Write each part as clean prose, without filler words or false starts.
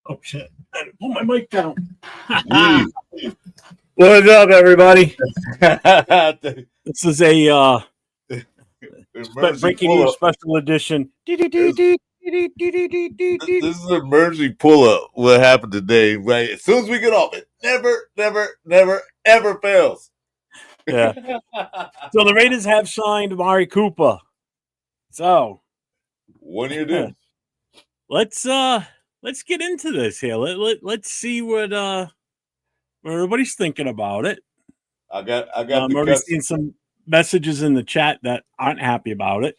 Oh shit! I had to pull my mic down. Jeez. What's up, everybody? The This is a emergency breaking pull news up. special edition. This is an emergency pull up. What happened today? Right as soon as we get off, it never, ever fails. Yeah. So the Raiders have signed Amari Cooper. So 1 year deal. let's get into this here. Let's see what everybody's thinking about it. I got I'm the already cuts, seeing some messages in the chat that aren't happy about it.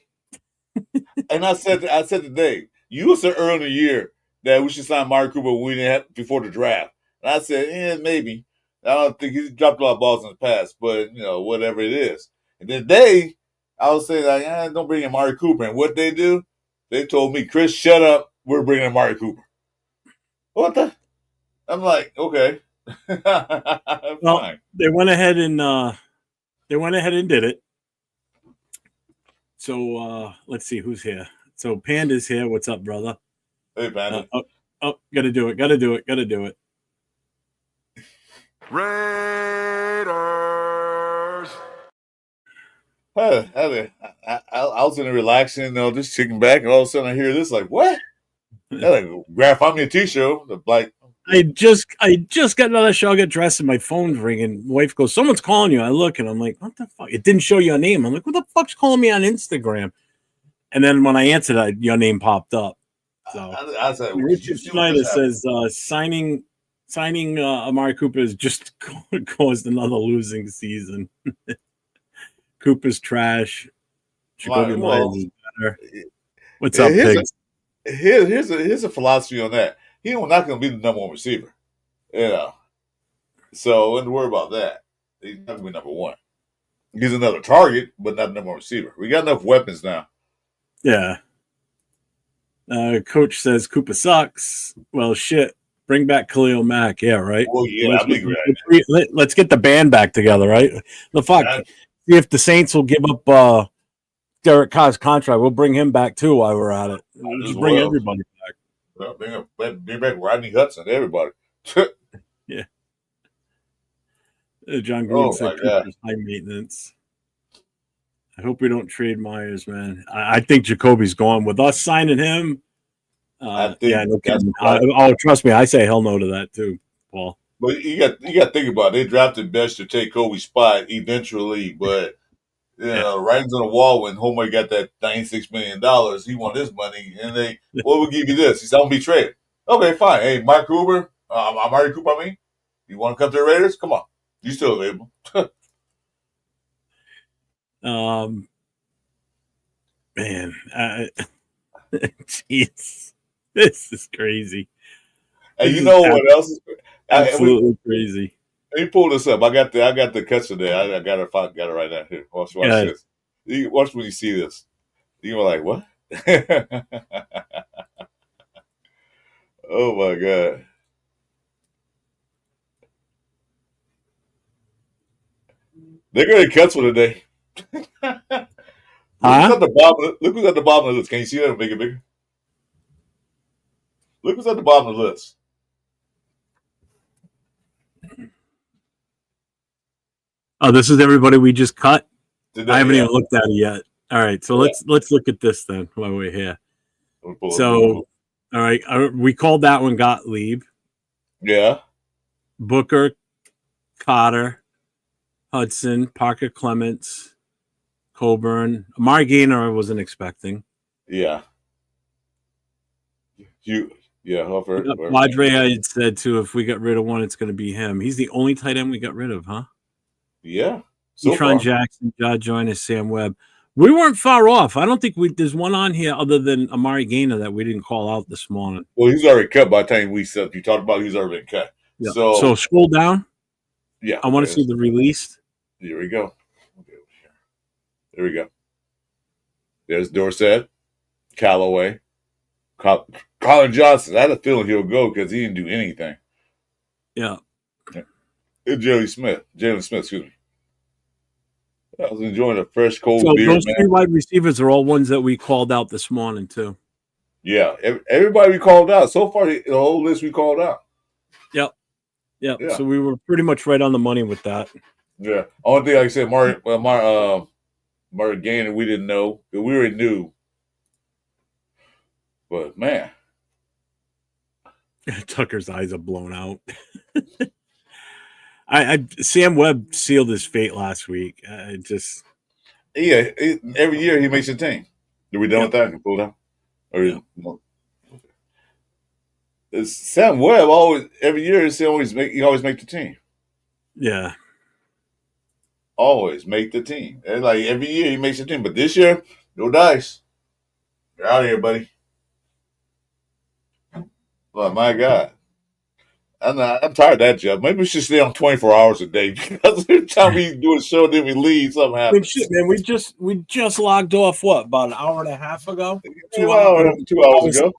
and I said today, you said early in the year that we should sign Amari Cooper when we didn't have before the draft, and I said, maybe. I don't think he's dropped a lot of balls in the past, but whatever it is. And today, I was saying like, don't bring in Amari Cooper. And what they do, they told me, Chris, shut up. We're bringing in Amari Cooper. What the? I'm like, okay, fine. Well, they went ahead and did it. So let's see who's here. So Panda's here. What's up, brother? Hey, Panda. Gotta do it. Raiders. I was in there relaxing, just kicking back, and all of a sudden I hear this, like, what? Like, Graf, find me a t-shirt. Like, I just got another show. I got dressed and my phone's ringing. My wife goes, "Someone's calling you." I look and I'm like, "What the fuck?" It didn't show your name. I'm like, "What the fuck's calling me on Instagram?" And then when I answered, your name popped up. So I said, Richard Schneider says signing Amari Cooper has just caused another losing season. Cooper's trash. Jacoby Myers is better. What's up, Pigs? Here's a philosophy on that. He's not going to be the number one receiver. So don't worry about that. He's not going to be number one. He's another target, but not the number one receiver. We got enough weapons now. Yeah. Coach says Cooper sucks. Well, shit. Bring back Khalil Mack. Yeah, right. Well, yeah, I'd be great. Let's get the band back together, right? The fuck. See if the Saints will give up Derek Carr's contract. We'll bring him back too while we're at it. We'll just bring everybody back. Bring back Rodney Hudson, everybody. Yeah. John Green said Cooper's high maintenance. I hope we don't trade Myers, man. I think Jacoby's gone. With us signing him, no kidding. Trust me, I say hell no to that too, Paul. But you got to think about it. They drafted Best to take Kobe's spot eventually, but writings on the wall when Homer got that $96 million, he wanted his money, and we'll give you this. He said, "I'm gonna be traded." Okay, fine. Hey, Amari Cooper, you want to come to the Raiders? Come on, you still available? Man, jeez, this is crazy. And you know what else is absolutely crazy? Let me pull this up. I got the cuts today. I got it right now here. Watch this. Watch when you see this. You're like, what? Oh my god. They're going to cuts for today. Look who's at the bottom. Look who's at the bottom of the list. Can you see that? Make it bigger. Look who's at the bottom of the list. Oh, this is everybody we just cut. I haven't even looked at it yet. All right, so let's look at this then while we're here. So, all right, we called that one Gottlieb. Yeah. Booker, Cotter, Hudson, Parker Clements, Coburn. Amari Gaynor I wasn't expecting. Yeah. Padre, I had said, too, if we got rid of one, it's going to be him. He's the only tight end we got rid of, huh? Yeah. Etron Jackson, John Joyner, Sam Webb. We weren't far off. I don't think there's one on here other than Amari Gaynor that we didn't call out this morning. Well, he's already cut by the time you talked about he's already been cut. Yeah. So scroll down. Yeah. I want to see the released. Here we go. There we go. There's Dorsett, Callaway, Colin Johnson. I had a feeling he'll go because he didn't do anything. Yeah. It's Jalen Smith, excuse me. I was enjoying a fresh cold beer. Those three wide receivers are all ones that we called out this morning too. Yeah, everybody we called out so far. The whole list we called out. Yep. Yep. Yeah. So we were pretty much right on the money with that. Yeah. Only thing, like I said, Mark Gainer, we didn't know. We already knew. But man, Tucker's eyes are blown out. Sam Webb sealed his fate last week. every year he makes a team. Are we done with that? Pull down. No? It's Sam Webb always every year he always make the team. Yeah. Always make the team. And like every year he makes the team. But this year, no dice. You're out of here, buddy. Oh my God. I'm tired of that job. Maybe we should stay on 24 hours a day because every time we do a show, then we leave, something happens. Shit, man, we just logged off about an hour and a half ago? 2 hours ago.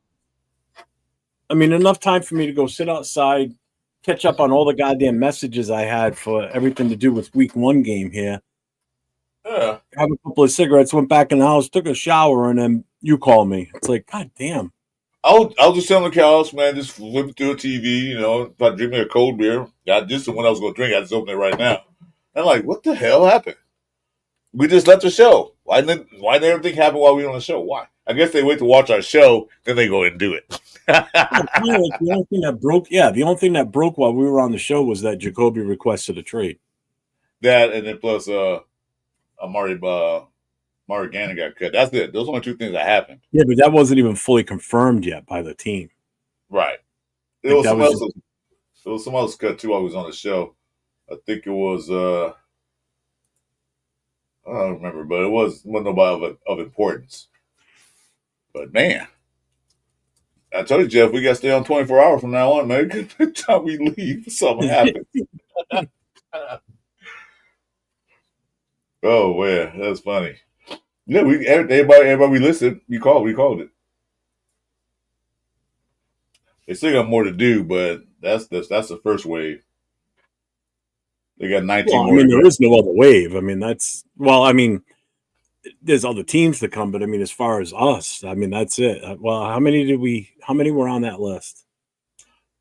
I mean, enough time for me to go sit outside, catch up on all the goddamn messages I had for everything to do with week 1 game here. Yeah. Have a couple of cigarettes, went back in the house, took a shower, and then you call me. It's like, God damn. I'll just sit on the couch, man, just flipping through a TV, if I drink me a cold beer. Just the one I was going to drink, I just opened it right now. And I'm like, what the hell happened? We just left the show. Why didn't everything happen while we were on the show? Why? I guess they wait to watch our show, then they go and do it. The only thing that broke while we were on the show was that Jacoby requested a trade. That, and then plus Amari Gannon got cut. That's it. Those are only 2 things that happened. Yeah, but that wasn't even fully confirmed yet by the team. Right. There was some else cut too while we was on the show. I think it was I don't remember, but it wasn't nobody of importance. But man, I told you, Jeff, we got to stay on 24 hours from now on, man. By the time we leave, something happens. Oh man, that's funny. Yeah, everybody we listened, we called it. They still got more to do, but that's the first wave. They got 19 more. I mean, there is no other wave. I mean, there's other teams to come, but I mean, as far as us, I mean, that's it. Well, how many were on that list?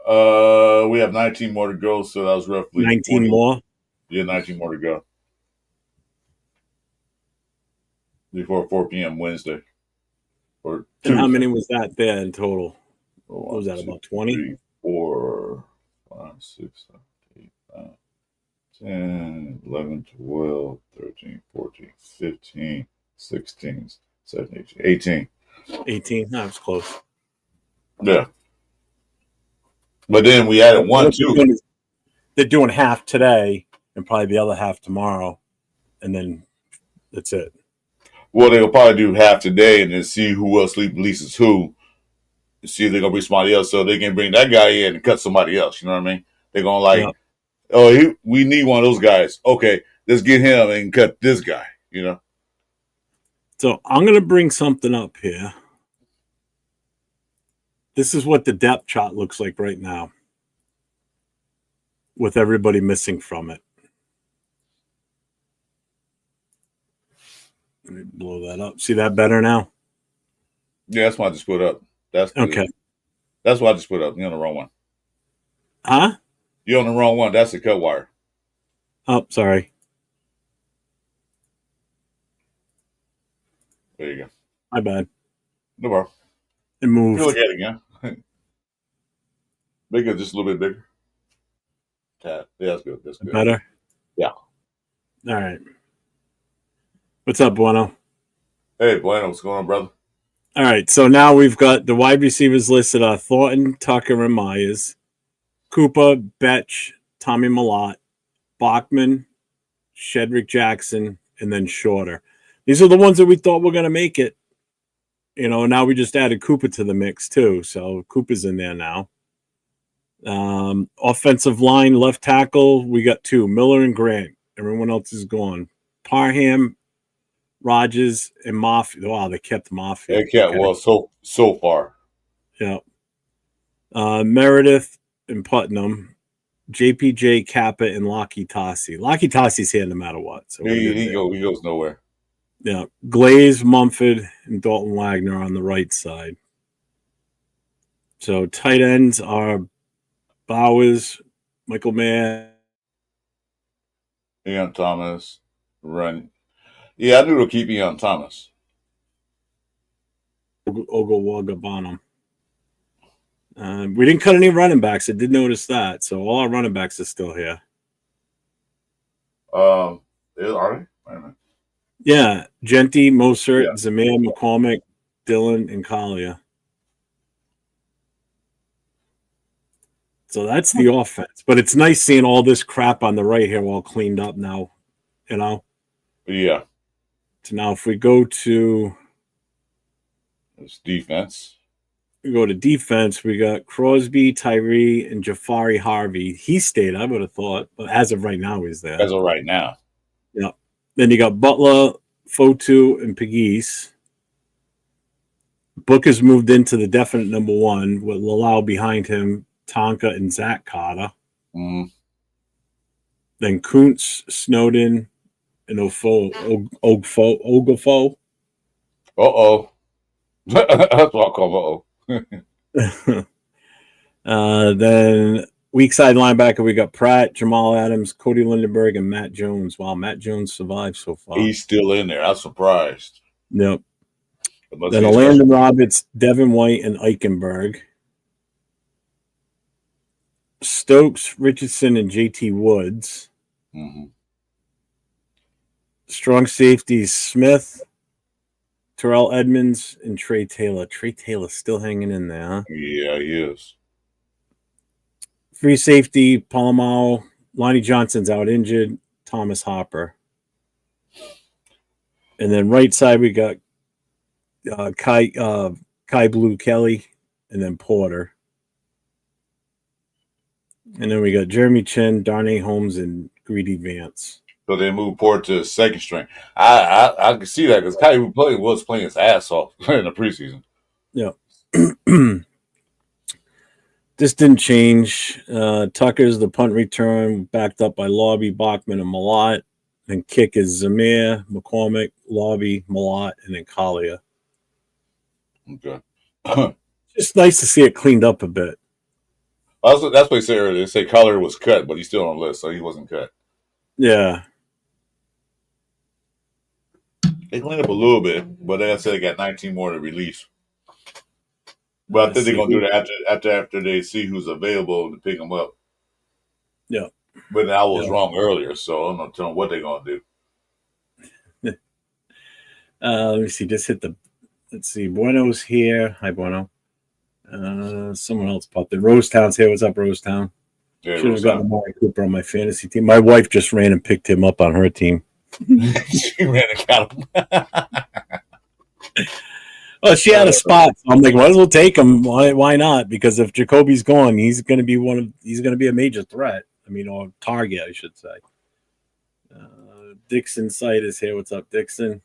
We have 19 more to go, so that was roughly 19 20. more? Yeah, 19 more to go. Before 4 p.m. Wednesday. Or and how many was that there in total? What was that, about 20? 3, 4, 5, 6, 7, 8, 9, 10, 11, 12, 13, 14, 15, 16, 17, 18. 18? That was close. Yeah. But then we added 1, 2. They're doing half today and probably the other half tomorrow. And then that's it. Well, they'll probably do half today and then see who else releases who. See if they're going to bring somebody else so they can bring that guy in and cut somebody else. You know what I mean? They're going to we need one of those guys. Okay, let's get him and cut this guy, So I'm going to bring something up here. This is what the depth chart looks like right now with everybody missing from it. Let me blow that up. See that better now? Yeah, that's what I just put up. Okay. That's what I just put up. You're on the wrong one. Huh? You're on the wrong one. That's the cut wire. Oh, sorry. There you go. My bad. No problem. It moved. You look at it again. Make it just a little bit bigger. Yeah, that's good. That's good. Better? Yeah. All right. What's up, Bueno? Hey, Bueno. What's going on, brother? All right. So now we've got the wide receivers listed are Thornton, Tucker, and Myers. Cooper, Betch, Tommy Millott, Bachman, Shedrick Jackson, and then Shorter. These are the ones that we thought were going to make it. Now we just added Cooper to the mix too. So Cooper's in there now. Offensive line, left tackle, we got 2, Miller and Grant. Everyone else is gone. Parham, Rogers, and Mafia. Wow, they kept Mafia. They kept, well, so far. Yeah. Meredith and Putnam, JPJ, Kappa, and Lockie Tassi. Lockie Tassi's here no matter what. So he goes nowhere. Yeah. Glaze, Mumford, and Dalton Wagner on the right side. So tight ends are Bowers, Michael Mayer, Ian Thomas, run. Yeah, I knew to keep Ian Thomas. Ogawaga Bonham. We didn't cut any running backs. I did notice that. So all our running backs are still here. Are they? Wait a minute. Yeah. Genty, Mosert, Yeah. Zamir, McCormick, Dillon, and Collier. So that's the offense. But it's nice seeing all this crap on the right here all cleaned up now. You know? Yeah. So now if we go to It's defense. defense, we got Crosby, Tyree, and Jafari Harvey. He stayed, I would have thought, but as of right now, he's there. As of right now. Yeah. Then you got Butler, Fotu, and Pegues. Booker's moved into the definite number one with Lalau behind him, Tonka, and Zach Carter. Mm. Then Kuntz, Snowden, and Ogafo. Uh-oh. That's what I call uh-oh. Then weak side linebacker, we got Pratt, Jamal Adams, Cody Lindenberg, and Matt Jones. Wow, Matt Jones survived so far. He's still in there. I'm surprised. Yep. Then Landon Roberts, Devin White, and Eichenberg. Stokes, Richardson, and JT Woods. Mm-hmm. Strong safeties, Smith, Terrell Edmonds, and Trey Taylor. Trey Taylor's still hanging in there, huh? Yeah, he is. Free safety, Palomao. Lonnie Johnson's out injured. Thomas Hopper. And then right side, we got Kai Blue Kelly, and then Porter. And then we got Jeremy Chin, Darnay Holmes, and Greedy Vance. So they moved Porter to second string. I can see that because Kai was playing his ass off in the preseason. Yeah. This didn't change. Tucker's the punt return, backed up by Lobby, Bachman, and Malott. And kick is Zamir, McCormick, Lobby, Malott, and then Collier. Okay. Just nice to see it cleaned up a bit. Also, that's what they said earlier. They say Collier was cut, but he's still on the list, so he wasn't cut. Yeah. They cleaned up a little bit, but like I said, they got 19 more to release. But I think they're gonna do that after they see who's available to pick them up. Yeah. But I was wrong earlier, so I'm not telling what they're gonna do. Let me see. Just hit the. Let's see. Bueno's here. Hi, Bueno. Someone else popped in. Rosetown's here. What's up, Rosetown? Yeah, should have gotten Amari Cooper on my fantasy team. My wife just ran and picked him up on her team. She ran and got him. Oh, she had a spot. So I'm like, might as well take him. Why not? Because if Jacoby's gone, he's going to be a major threat. I mean, or target, I should say. Dixon Sight is here. What's up, Dixon?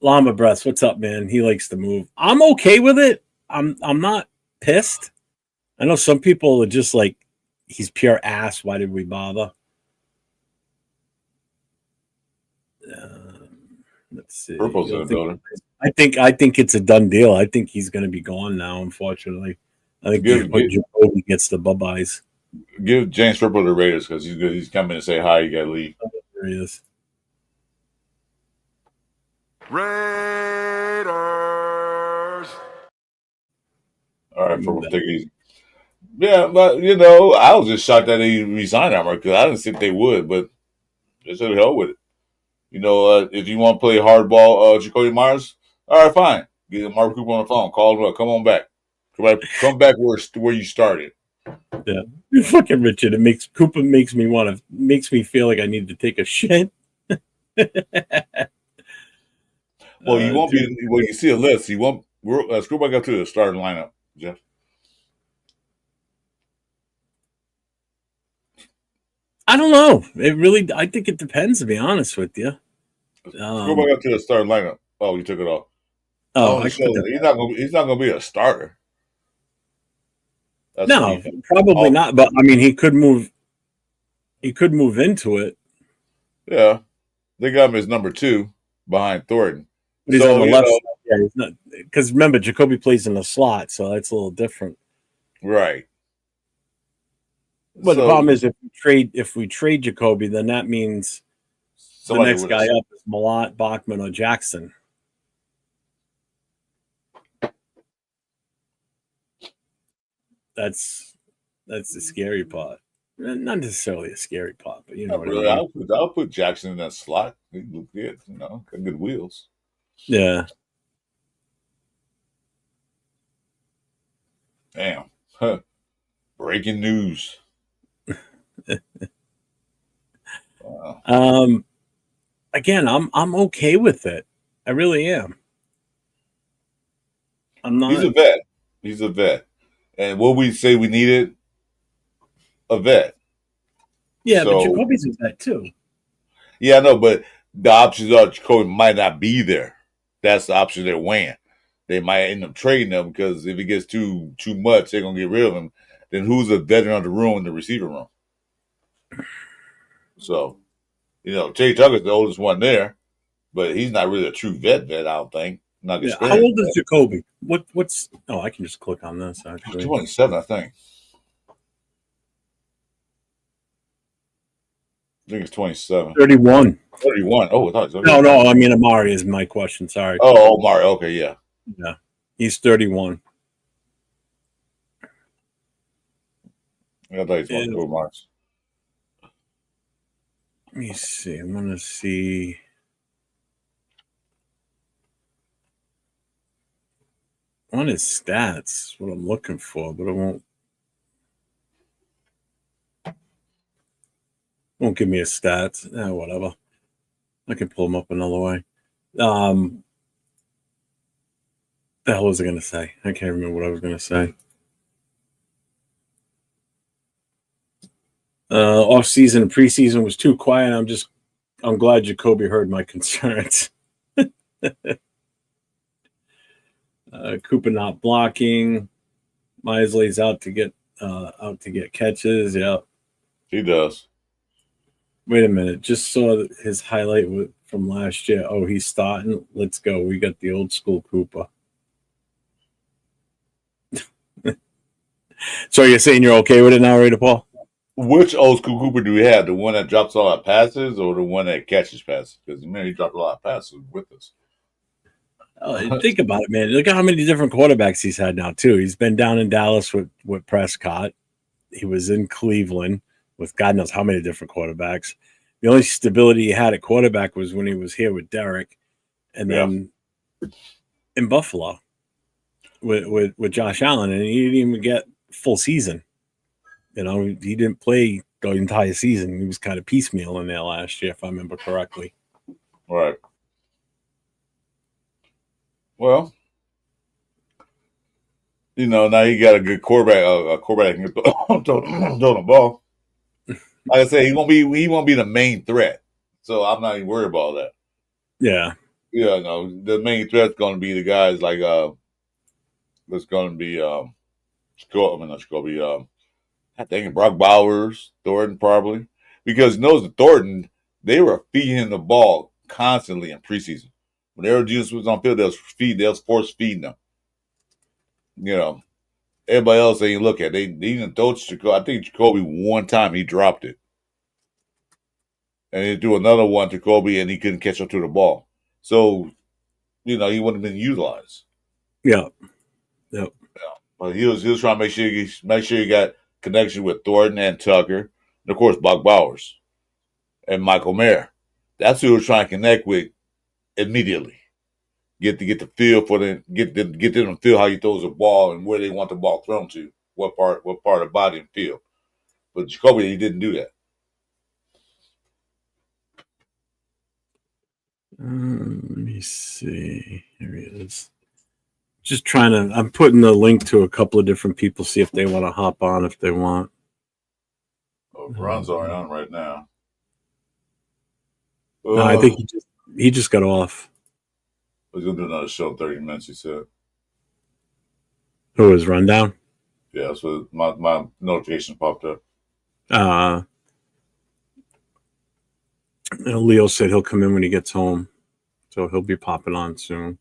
Llama Breath, what's up, man? He likes to move. I'm okay with it. I'm not pissed. I know some people are just like, he's pure ass. Why did we bother? Let's see. Purple's in the building. I think it's a done deal. I think he's going to be gone now. Unfortunately, I think Jacoby gets the bye-byes. Give James Purple the Raiders because he's good. He's coming to say hi. You got to leave. There he is. Raiders. All right, Purple, take it easy. Yeah, but I was just shocked that they resigned Amari because I didn't think they would, but they said hell with it. If you want to play hardball, Jacoby Myers, all right, fine. Get Amari Cooper on the phone. Call him up. Come on back. Come back where you started. Yeah, you're fucking Richard. Cooper makes me feel like I need to take a shit. Well, you won't be. When you see a list, you won't. Screw back up to the starting lineup, Jeff. I don't know. I think it depends, to be honest with you. Screw back up to the starting lineup. Oh, you took it off. Oh, he's not gonna be a starter. That's no, probably not. But I mean, he could move. He could move into it. Yeah, they got him as number 2 behind Thornton. But he's on the left side. Yeah, he's not. because remember Jacoby plays in the slot, so that's a little different. Right. But the problem is if we trade Jacoby, then that means the next guy up is Malott, Bachman, or Jackson. That's the scary part. Not necessarily a scary part, but you know what I mean. I'll put Jackson in that slot. He look good, got good wheels. Yeah. Damn. Huh. Breaking news. Wow. Again, I'm okay with it. I really am. I'm not. He's a vet. And what we say we needed, a vet. Yeah, but Jacoby's a vet too. Yeah, I know, but the options are Jacoby might not be there. That's the option they're weighing. They might end up trading him because if it gets too much, they're gonna get rid of him. Then who's a veteran of the room in the receiver room? So, Jay Tucker's the oldest one there, but he's not really a true vet. I don't think. Not How old is Jacoby? What's? Oh, I can just click on this. Actually, 27, I think. I think it's 27. 31. 31. Oh, I thought it was no. I mean, Amari is my question. Sorry. Oh, Amari. Okay, yeah. Yeah, he's 31. I thought he was 4 months. Let me see. I'm gonna see. On his stats, what I'm looking for, but it won't give me his stats. Whatever. I can pull him up another way. The hell was I going to say? I can't remember what I was going to say. Off season and preseason was too quiet. I'm glad Jacoby heard my concerns. Cooper not blocking. Misley's out to get catches. Yeah, he does. Wait a minute. Just saw his highlight from last year. Oh, he's starting. Let's go. We got the old school Cooper. So you're saying you're okay with it now, right, Paul? Which old school Cooper do we have? The one that drops a lot of passes or the one that catches passes? Because, he dropped a lot of passes with us. Think about it, man. Look at how many different quarterbacks he's had now, too. He's been down in Dallas with Prescott. He was in Cleveland with God knows how many different quarterbacks. The only stability he had at quarterback was when he was here with Derek. And then in Buffalo with Josh Allen. And he didn't even get full season. He didn't play the entire season. He was kind of piecemeal in there last year, if I remember correctly. Right. Well, now you got a good quarterback, a quarterback that can throw the ball. Like I said, he won't be the main threat. So I'm not even worried about that. Yeah. Yeah, no. The main threat's going to be the guys like there's going to be I think Brock Bowers, Thornton probably, because the Thornton, they were feeding him the ball constantly in preseason. Whenever Jesus was on field, they was force feeding them. Everybody else they look at. They even throw Jacoby. I think Jacoby one time he dropped it, and he threw another one to Jacoby, and he couldn't catch up to the ball. So, he wouldn't have been utilized. Yeah. Yep. Yeah. But he was trying to make sure he got connection with Thornton and Tucker, and of course Brock Bowers and Michael Mayer. That's who he was trying to connect with immediately. Get the feel for them, get them to feel how he throws the ball and where they want the ball thrown to, what part of the body and field. But Jacoby, he didn't do that. Let me see. Here he is. Just I'm putting the link to a couple of different people, see if they want to hop on if they want. Oh, Ron's already on right now. No, I think he just got off. He's going to do another show in 30 minutes, he said. Who is Rundown? Yeah, so my notification popped up. Leo said he'll come in when he gets home. So he'll be popping on soon.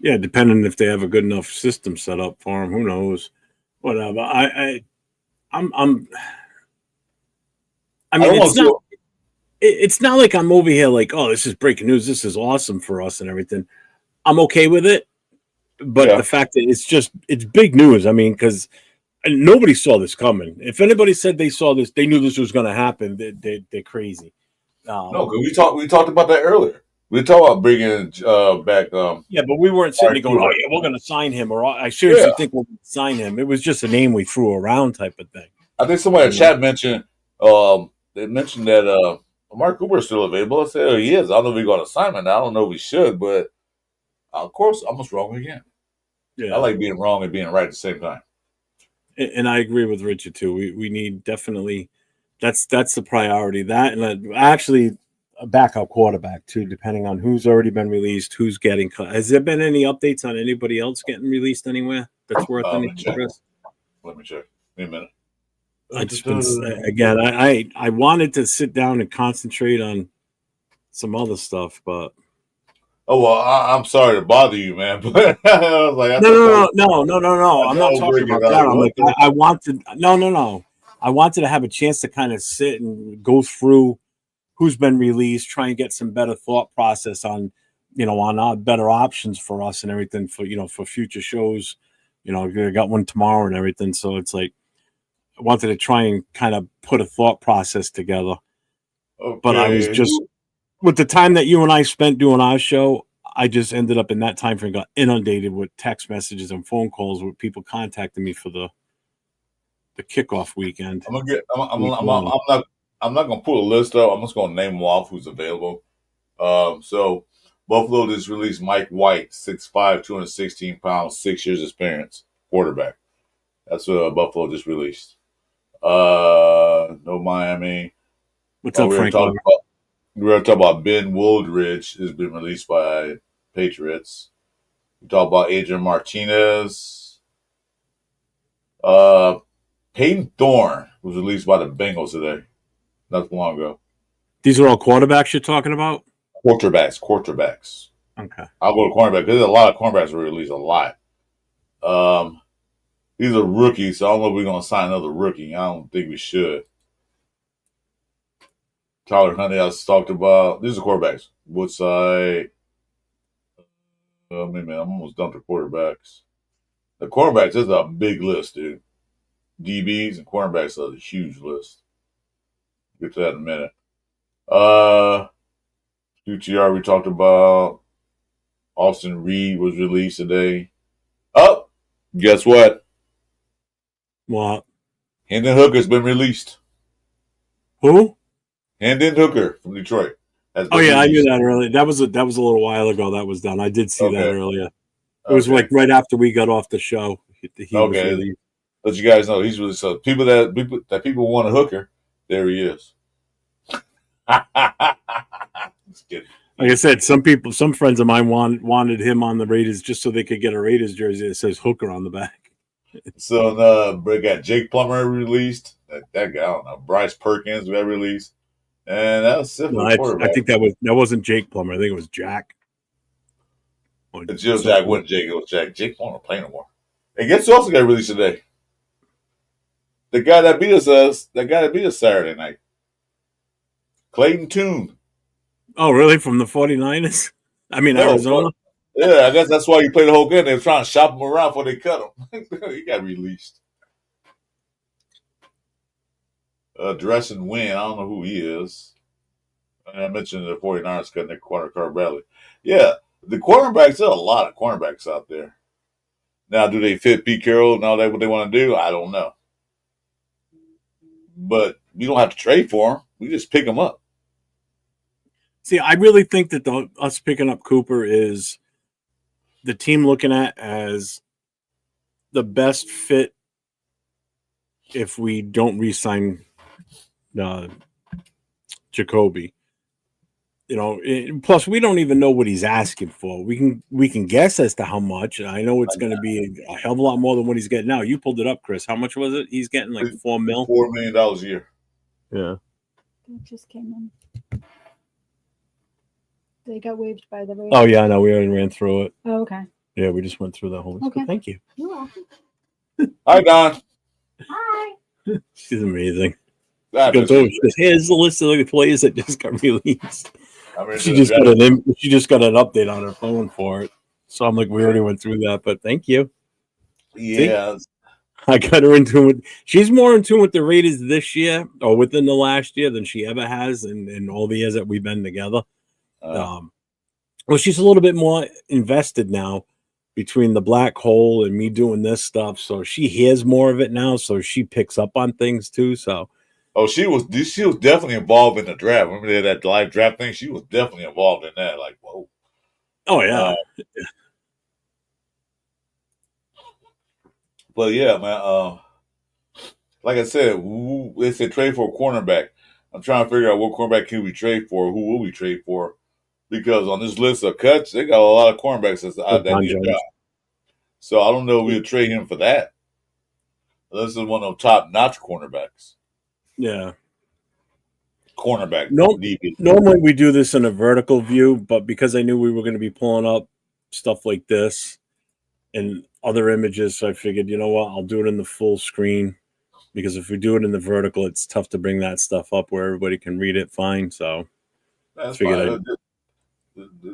Yeah, depending if they have a good enough system set up for him, who knows? Whatever. I'm. I I mean, don't want to see. it's not like I'm over here like, oh, this is breaking news. This is awesome for us and everything. I'm okay with it, but Yeah. the fact that it's big news. I mean, because nobody saw this coming. If anybody said they saw this, they knew this was going to happen. They're crazy. No, because we talked about that earlier. We talked about bringing back. Yeah, but we weren't sitting Amari there going, "Oh Cooper. yeah, we're going to sign him," or "I Yeah, seriously think we'll sign him." It was just a name we threw around, type of thing. I think somebody in You the know? chat mentioned. They mentioned that Amari Cooper is still available. I said, oh, he is. I don't know if we're going to sign him. I don't know if we should, but of course, I was wrong again. I Yeah, like being wrong and being right at the same time. and I agree with Richard too. We need definitely that's the priority. That and actually a backup quarterback too, depending on who's already been released, who's getting cut. Has there been any updates on anybody else getting released anywhere that's worth Let me anything, check. Chris? Let me check. Wait a minute. I just been again. I wanted to sit down and concentrate on some other stuff, but Oh well, I'm sorry to bother you, man, but I was like, I no, thought that no, was, no, no, no, no, no. I I'm know not I'm talking breaking about out. that. Like, I'm what like, the? I wanted no, no, no. I wanted to have a chance to kind of sit and go through who's been released, try and get some better thought process on, on our better options for us and everything for for future shows. I got one tomorrow and everything, so it's like I wanted to try and kind of put a thought process together. But I was Okay. just with the time that you and I spent doing our show, I just ended up in that time frame got inundated with text messages and phone calls with people contacting me for the kickoff weekend. I'm gonna get. Week one. I'm not gonna pull a list up. I'm just gonna name them off who's available. So Buffalo just released Mike White, 6'5", 216 pounds, 6 years experience, quarterback. That's what Buffalo just released. No Miami. What's up, We were Frank? talking about. We were talking about Ben Woldridge has been released by Patriots. We talked about Adrian Martinez. Uh, Peyton Thorne was released by the Bengals today, not too long ago. These are all quarterbacks you're talking about? Quarterbacks. Okay. I'll go to cornerback. There's a lot of cornerbacks were released, a lot. These are rookies, so I don't know if we're going to sign another rookie. I don't think we should. Tyler Huntley, I talked about. These are quarterbacks. Woodside. Man, I'm almost done with quarterbacks. The cornerbacks is a big list, dude. DBs and cornerbacks are a huge list. Get to that in a minute. UTR we talked about. Austin Reed was released today. Oh, guess what? What? Hendon Hooker's been released. Who? Hendon Hooker from Detroit has Oh been yeah, I knew released. that earlier. That was a little while ago. That was done. I did see that Okay. earlier. It was Okay. like right after we got off the show. He was Okay. released. Let you guys know he's really so people that want a hooker, there he is. Just kidding. Like I said, some friends of mine wanted him on the Raiders just so they could get a Raiders jersey that says Hooker on the back. So we got Jake Plummer released. That guy, I don't know. Bryce Perkins got released. And that was No, simple quarterback. I think that wasn't Jake Plummer. I think it was Jack. It's Jill Jack wasn't Jake, it was Jack. Jake Plummer play no more. And guess who else got released today? The guy that beat us Saturday night. Clayton Tune. Oh, really? From the 49ers? I mean, No, Arizona? yeah, I guess that's why he played the whole game. They were trying to shop him around before they cut him. He got released. Dress and Win. I don't know who he is. I mentioned the 49ers cutting their corner, Carl Bradley. Yeah, the cornerbacks, there are a lot of cornerbacks out there. Now, do they fit Pete Carroll and all that, what they want to do? I don't know. But we don't have to trade for them. We just pick them up. See, I really think that us picking up Cooper is the team looking at as the best fit if we don't re-sign Jacoby. Plus we don't even know what he's asking for. We can guess as to how much. I know it's going to be a hell of a lot more than what he's getting now. You pulled it up, Chris. How much was it? He's getting like $4 million. $4 million a year. Yeah. It just came in. They got waived by the Raiders. Oh yeah, I know. We already ran through it. Oh, okay. Yeah, we just went through the whole list. Okay. Thank you. You're welcome. Hi, Don. Hi. She's amazing. Ah, She goes, here's the list of the players that just got released. She just got an update on her phone for it. So I'm like, we already went through that, but thank you. Yeah. See? I got her in tune with. She's more in tune with the Raiders this year or within the last year than she ever has in all the years that we've been together. Well, she's a little bit more invested now between the black hole and me doing this stuff. So she hears more of it now. So she picks up on things too. So. Oh, she was definitely involved in the draft. Remember that live draft thing? She was definitely involved in that. Like, whoa. Oh yeah. But yeah, man. Like I said, they said trade for a cornerback. I'm trying to figure out what cornerback can we trade for. Who will we trade for? Because on this list of cuts, they got a lot of cornerbacks that need a job. So I don't know if we'll trade him for that. This is one of the top-notch cornerbacks. Yeah. Cornerback. Normally we do this in a vertical view, but because I knew we were going to be pulling up stuff like this and other images, so I figured, you know what, I'll do it in the full screen. Because if we do it in the vertical, it's tough to bring that stuff up where everybody can read it fine. So that's fine.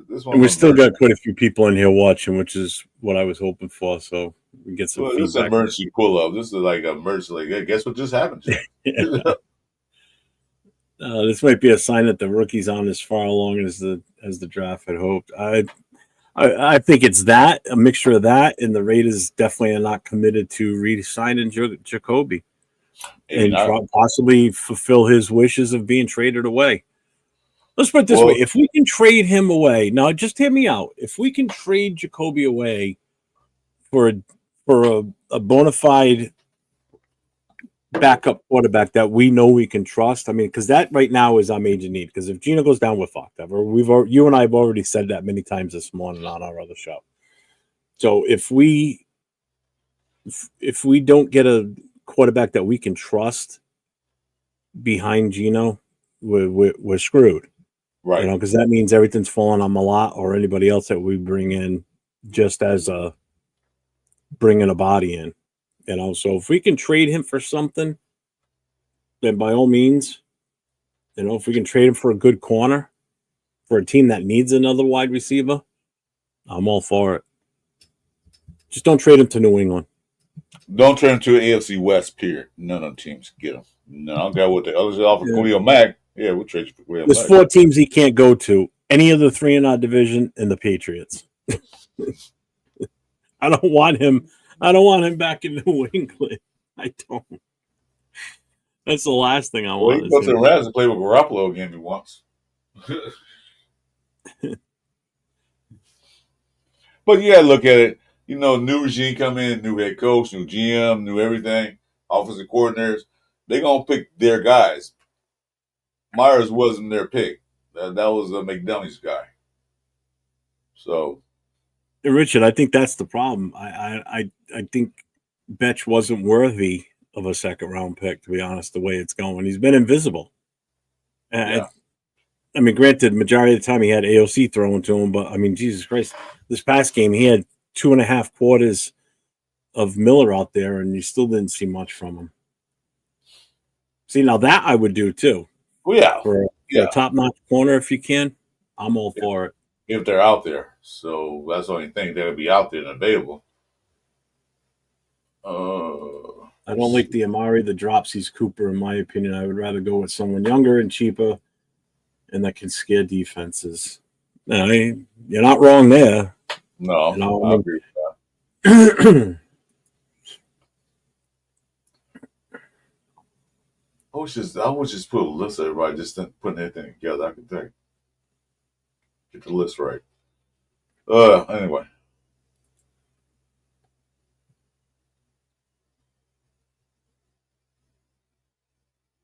This one, and we still got quite a few people in here watching, which is what I was hoping for. So we get some feedback. This is an emergency pull-up. This is like an emergency. Like, hey, guess what just happened? This might be a sign that the rookie's on as far along as the draft had hoped. I think it's that, a mixture of that, and the Raiders definitely are not committed to re-signing Jacoby. And possibly fulfill his wishes of being traded away. Let's put it this way. If we can trade him away, now just hear me out. If we can trade Jacoby away for a bona fide backup quarterback that we know we can trust, I mean, because that right now is our major need. Because if Gino goes down, we're fucked up. You and I have already said that many times this morning on our other show. So if we don't get a quarterback that we can trust behind Gino, we're screwed, right? Because that means everything's falling on Malott or anybody else that we bring in just as bringing a body in, So if we can trade him for something, then by all means, if we can trade him for a good corner for a team that needs another wide receiver, I'm all for it. Just don't trade him to New England. Don't turn to an AFC West, period. None of the teams get him. No, I don't care what the others offer. Khalil Mack. Yeah, we'll trade you for Khalil Mack. There's 4 teams he can't go to. Any of the 3 in our division and the Patriots. I don't want him back in New England. I don't. That's the last thing I want. He goes to the Rams and play with Garoppolo again once. But you gotta look at it. New regime come in, new head coach, new GM, new everything, offensive coordinators. They're going to pick their guys. Myers wasn't their pick. That was McDonough guy. So. Richard, I think that's the problem. I think Betch wasn't worthy of a second-round pick, to be honest, the way it's going. He's been invisible. Yeah. I mean, granted, majority of the time he had AOC throwing to him, but, I mean, Jesus Christ, this past game he had 2.5 quarters of Miller out there, and you still didn't see much from him. See, now that I would do too. Well, yeah. For a top-notch corner, if you can, I'm all for it. If they're out there. So that's the only thing. They'll be out there and available. I don't like the Amari, the Dropsies Cooper, in my opinion. I would rather go with someone younger and cheaper and that can scare defenses. Now, you're not wrong there. No, I agree with that. I would just put a list of everybody, just putting everything together. I could think. Get the list right. Anyway.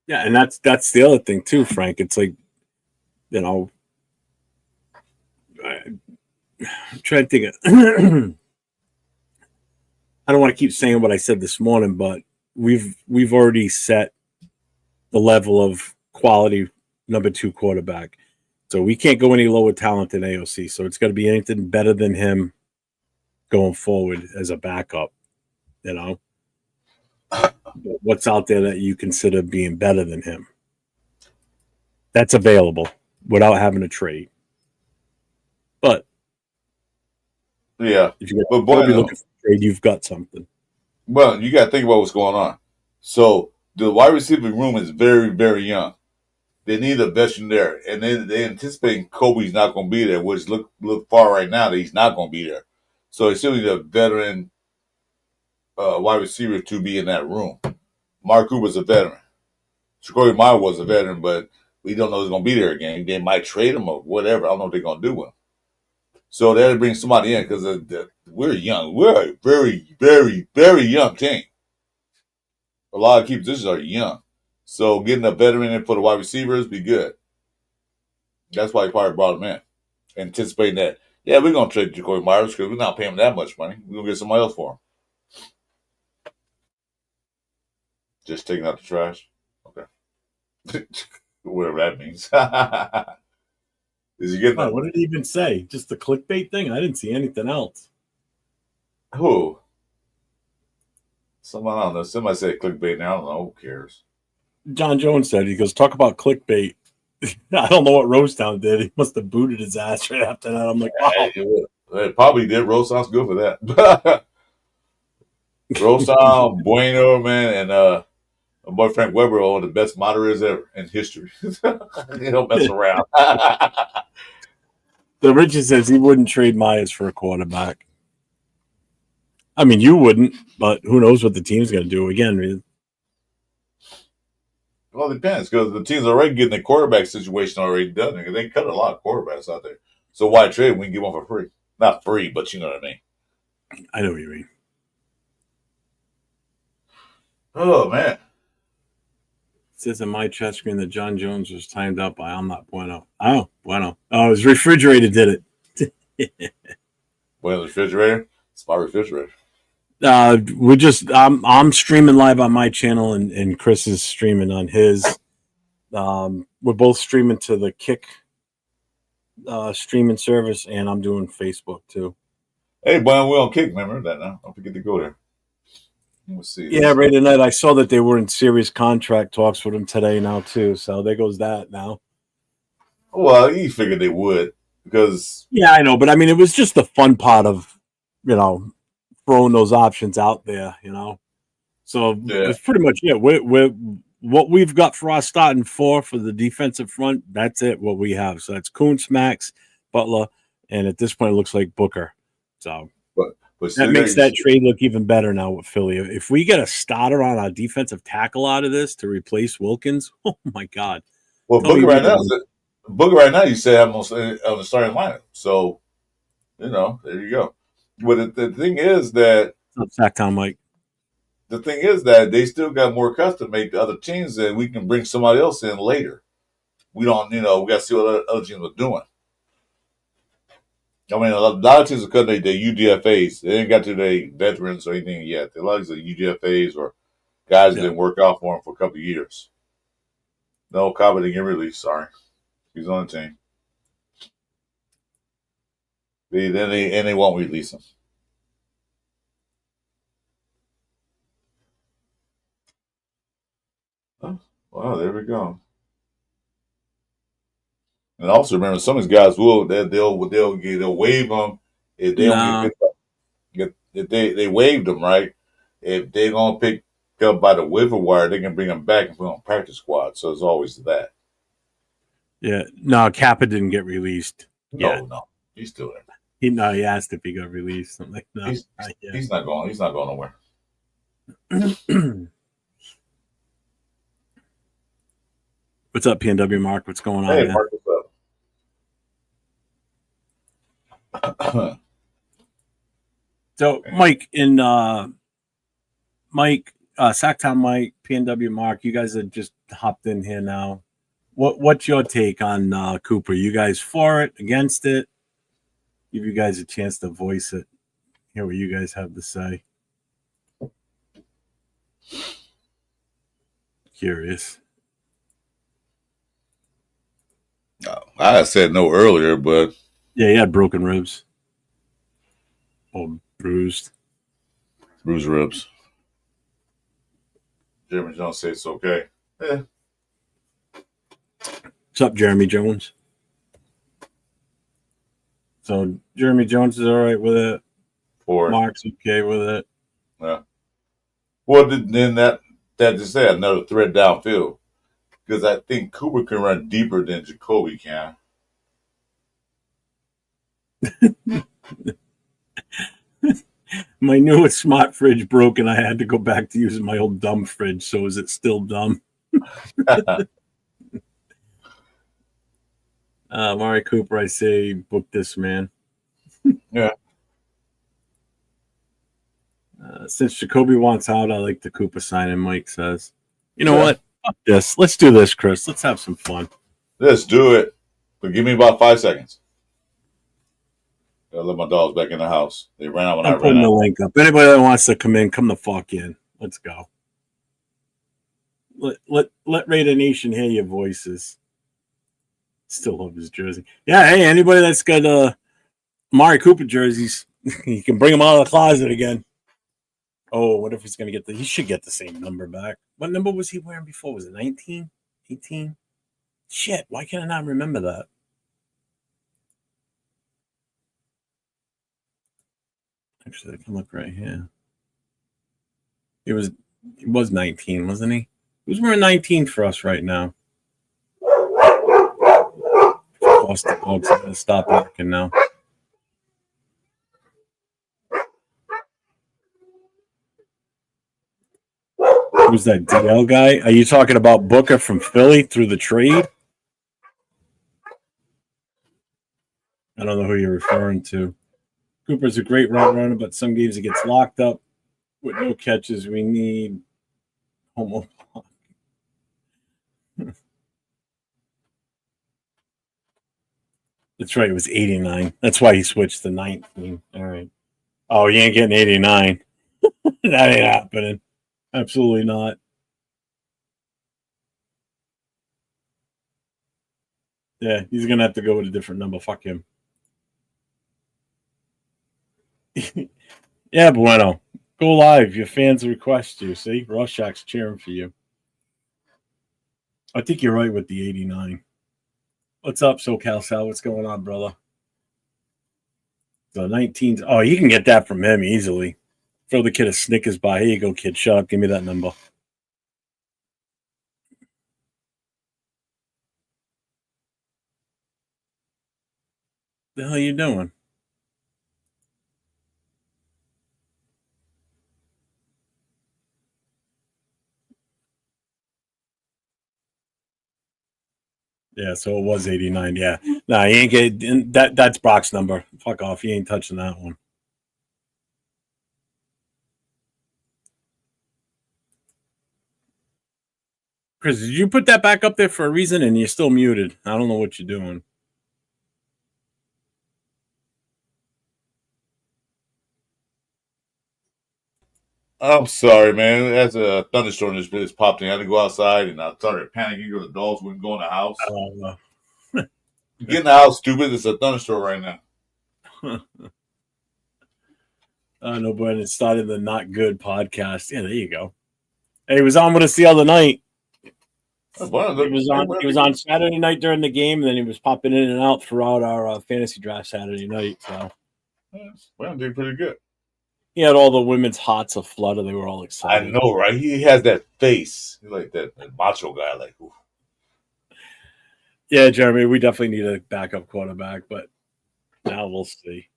Yeah, and that's the other thing too, Frank. It's like, I'm trying to think of I don't want to keep saying what I said this morning, but we've already set the level of quality number 2 quarterback. So we can't go any lower talent than AOC. So it's got to be anything better than him going forward as a backup. You know, what's out there that you consider being better than him? That's available without having to trade. But Yeah, if you're but going to be Bueno, looking for a trade, you've got something. well, you got to think about what's going on. So the wide receiver room is very, very young. They need a veteran there, and they anticipating Kobe's not going to be there, which look far right now that he's not going to be there. So they still need a veteran wide receiver to be in that room. Mark Cooper's a veteran. Jacoby Meyer was a veteran, but we don't know he's going to be there again. They might trade him or whatever. I don't know what they're going to do with him. So they had to bring somebody in because we're young. We're a very, very, very young team. A lot of key positions are young. So getting a veteran in for the wide receivers be good. That's why he probably brought him in. Anticipating that, yeah, we're going to trade Jacoby Myers because we're not paying him that much money. We're going to get somebody else for him. Just taking out the trash? Okay. Whatever that means. Is he getting Oh, what did he even say? Just the clickbait thing? I didn't see anything else. Who? Someone, I don't know. Somebody said clickbait now. I don't know. Who cares? John Jones said, he goes, talk about clickbait. I don't know what Rosetown did. He must have booted his ass right after that. I'm like, wow. It probably did. Rose sounds good for that. Rosetown, Bueno, man, and my boy Frank Weber are one of the best moderators ever in history. They don't mess around. The Richard says he wouldn't trade Myers for a quarterback. I mean, you wouldn't, but who knows what the team's going to do. Again, Well, it depends because the team's already getting the quarterback situation already done. They cut a lot of quarterbacks out there. So why trade when we can get one for free? Not free, but you know what I mean. I know what you mean. Oh, man. It says in my chat screen that John Jones was timed out by I'm not Bueno. Oh, Bueno. Oh, his refrigerator did it. Well, the refrigerator? It's my refrigerator. I'm streaming live on my channel and Chris is streaming on his. We're both streaming to the Kick streaming service, and I'm doing Facebook too. Hey, boy, we're on Kick. Remember that now? Don't forget to go there. Let's see. Yeah, right tonight. I saw that they were in serious contract talks with him today now too. So there goes that now. Well, you figured they would because Yeah, I know, but I mean, it was just the fun part of, throwing those options out there, So it's pretty much it. We're what we've got for our starting four for the defensive front. That's it. What we have. So that's Kuntz, Max, Butler, and at this point, it looks like Booker. So. But that makes that trade look even better now with Philly. If we get a starter on our defensive tackle out of this to replace Wilkins, oh my God! Well, Booker right now, you say I'm on the starting lineup. So, there you go. But the thing is that Sacktown Mike. The thing is that they still got more custom made to other teams, and we can bring somebody else in later. We don't, we got to see what other teams are doing. I mean, a lot of teams are cutting their UDFAs. They ain't got to their veterans or anything yet. A lot of these are UDFAs or guys that didn't work out for them for a couple of years. No, Cobb didn't get released. Sorry, he's on the team. They won't release him. Oh, wow, there we go. And also remember, some of these guys they'll waive them if they don't get picked up. If they waived them, right? If they're gonna pick up by the waiver wire, they can bring them back and put them on practice squad. So it's always that. Yeah, no, Kappa didn't get released. No, he's still there. He asked if he got released. I'm like, no, he's not going. He's not going nowhere. What's up, PNW Mark? What's going on? Hey, man? Mark, what's up? So, Mike, Sacktown Mike, PNW Mark, you guys have just hopped in here now. What's your take on Cooper? You guys for it, against it? Give you guys a chance to voice it. Hear what you guys have to say. Curious. I said no earlier, but yeah, he had broken ribs. Or Bruised. Bruised ribs. Jeremy Jones says it's okay. Yeah. What's up, Jeremy Jones? So Jeremy Jones is all right with it. Mark's okay with it. Yeah. Well, then that just said another threat downfield because I think Cooper can run deeper than Jacoby can. My newest smart fridge broke, and I had to go back to using my old dumb fridge. So is it still dumb? Amari Cooper, I say, book this man. Yeah. Since Jacoby wants out, I like the Cooper signing. Mike says, "You know what? Fuck this. Let's do this, Chris. Let's have some fun. Let's do it. But give me about 5 seconds. Gotta let my dogs back in the house. They ran out when I ran putting out. the link up. Anybody that wants to come in, come the fuck in. Let's go. Let Raider Nation hear your voices. Still love his jersey. Yeah, hey, anybody that's got Amari Cooper jerseys, you can bring them out of the closet again. Oh, what if he's going to get he should get the same number back. What number was he wearing before? Was it 19? 18? Shit, why can't I not remember that? Actually, I can look right here. He was 19, wasn't he? Who's wearing 19 for us right now? Lost the dogs. I'm going to stop barking now. Who's that DL guy? Are you talking about Booker from Philly through the trade? I don't know who you're referring to. Cooper's a great route runner, but some games he gets locked up with no catches. We need homo. That's right. It was 89. That's why he switched to 19. All right. Oh, you ain't getting 89. That ain't happening. Absolutely not. Yeah, he's going to have to go with a different number. Fuck him. Yeah, Bueno. Go live. Your fans request you. See? Rorschach's cheering for you. I think you're right with the 89. What's up, SoCal Sal? What's going on, brother? The 19s. Oh, you can get that from him easily. Throw the kid a Snickers bar. Here you go, kid. Shut up. Give me that number. The hell are you doing? Yeah, so it was 89. Yeah. Nah, he ain't getting that. That's Brock's number. Fuck off. He ain't touching that one. Chris, did you put that back up there for a reason and you're still muted? I don't know what you're doing. I'm sorry, man. As a thunderstorm just popped in, I had to go outside, and I started panicking because the dogs wouldn't go in the house. Get in the house, stupid. It's a thunderstorm right now. No, but it started the Not Good podcast. Yeah, there you go. Hey, he was on with us the other night. He was on Saturday night during the game, and then he was popping in and out throughout our fantasy draft Saturday night. So, well, did pretty good. He had all the women's hots of Flutter. They were all excited. I know, right? He has that face. He's like that macho guy. Like, ooh. Yeah, Jeremy, we definitely need a backup quarterback, but now we'll see.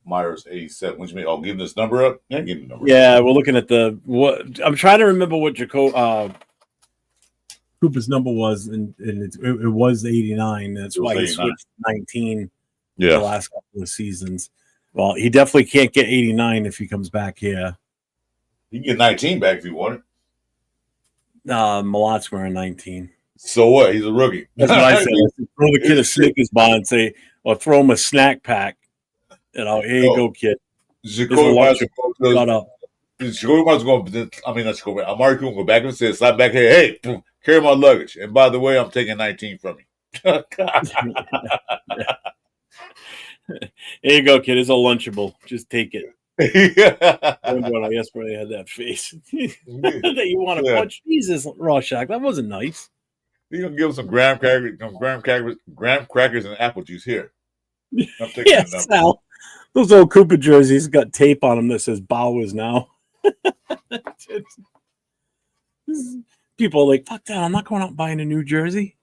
Myers 87. What you mean? Oh, give this number up? Yeah, give the number. Yeah, we're looking at what I'm trying to remember what Cooper's number was, and it was 89. That's why he switched to 19 the last couple of seasons. Well, he definitely can't get 89 if he comes back here. He can get 19 back if you want it. Malot's wearing 19. So what? He's a rookie. That's what I said. Throw the kid a Snickers bar and say, or throw him a snack pack. You know, here you go, kid. Jacoby might as well go. I mean, not Jacoby. Amari Cooper go back and say, slap back here. Hey, carry my luggage. And by the way, I'm taking 19 from you. Here you go, kid. It's a Lunchable. Just take it. Yesterday I had that face that you want to punch. Jesus, Rorschach, that wasn't nice. You're gonna give him some graham crackers, and apple juice here. I'm taking Yeah, Sal. Those old Cooper jerseys got tape on them that says Bowers now. People are like, fuck that, I'm not going out and buying a new jersey.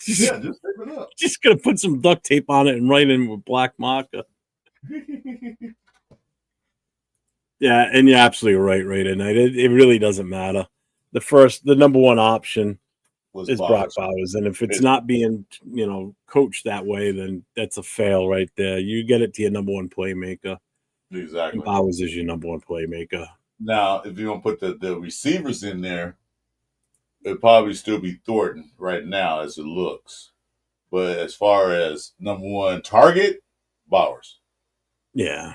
Yeah, just tape it up. Just gonna put some duct tape on it and write in with black marker. Yeah, and you're absolutely right tonight. It really doesn't matter. The number one option is Brock Bowers, and if it's not being coached that way, then that's a fail right there. You get it to your number one playmaker. Exactly. And Bowers is your number one playmaker. Now, if you don't put the receivers in there, it'd probably still be Thornton right now as it looks. But as far as number one target, Bowers. Yeah.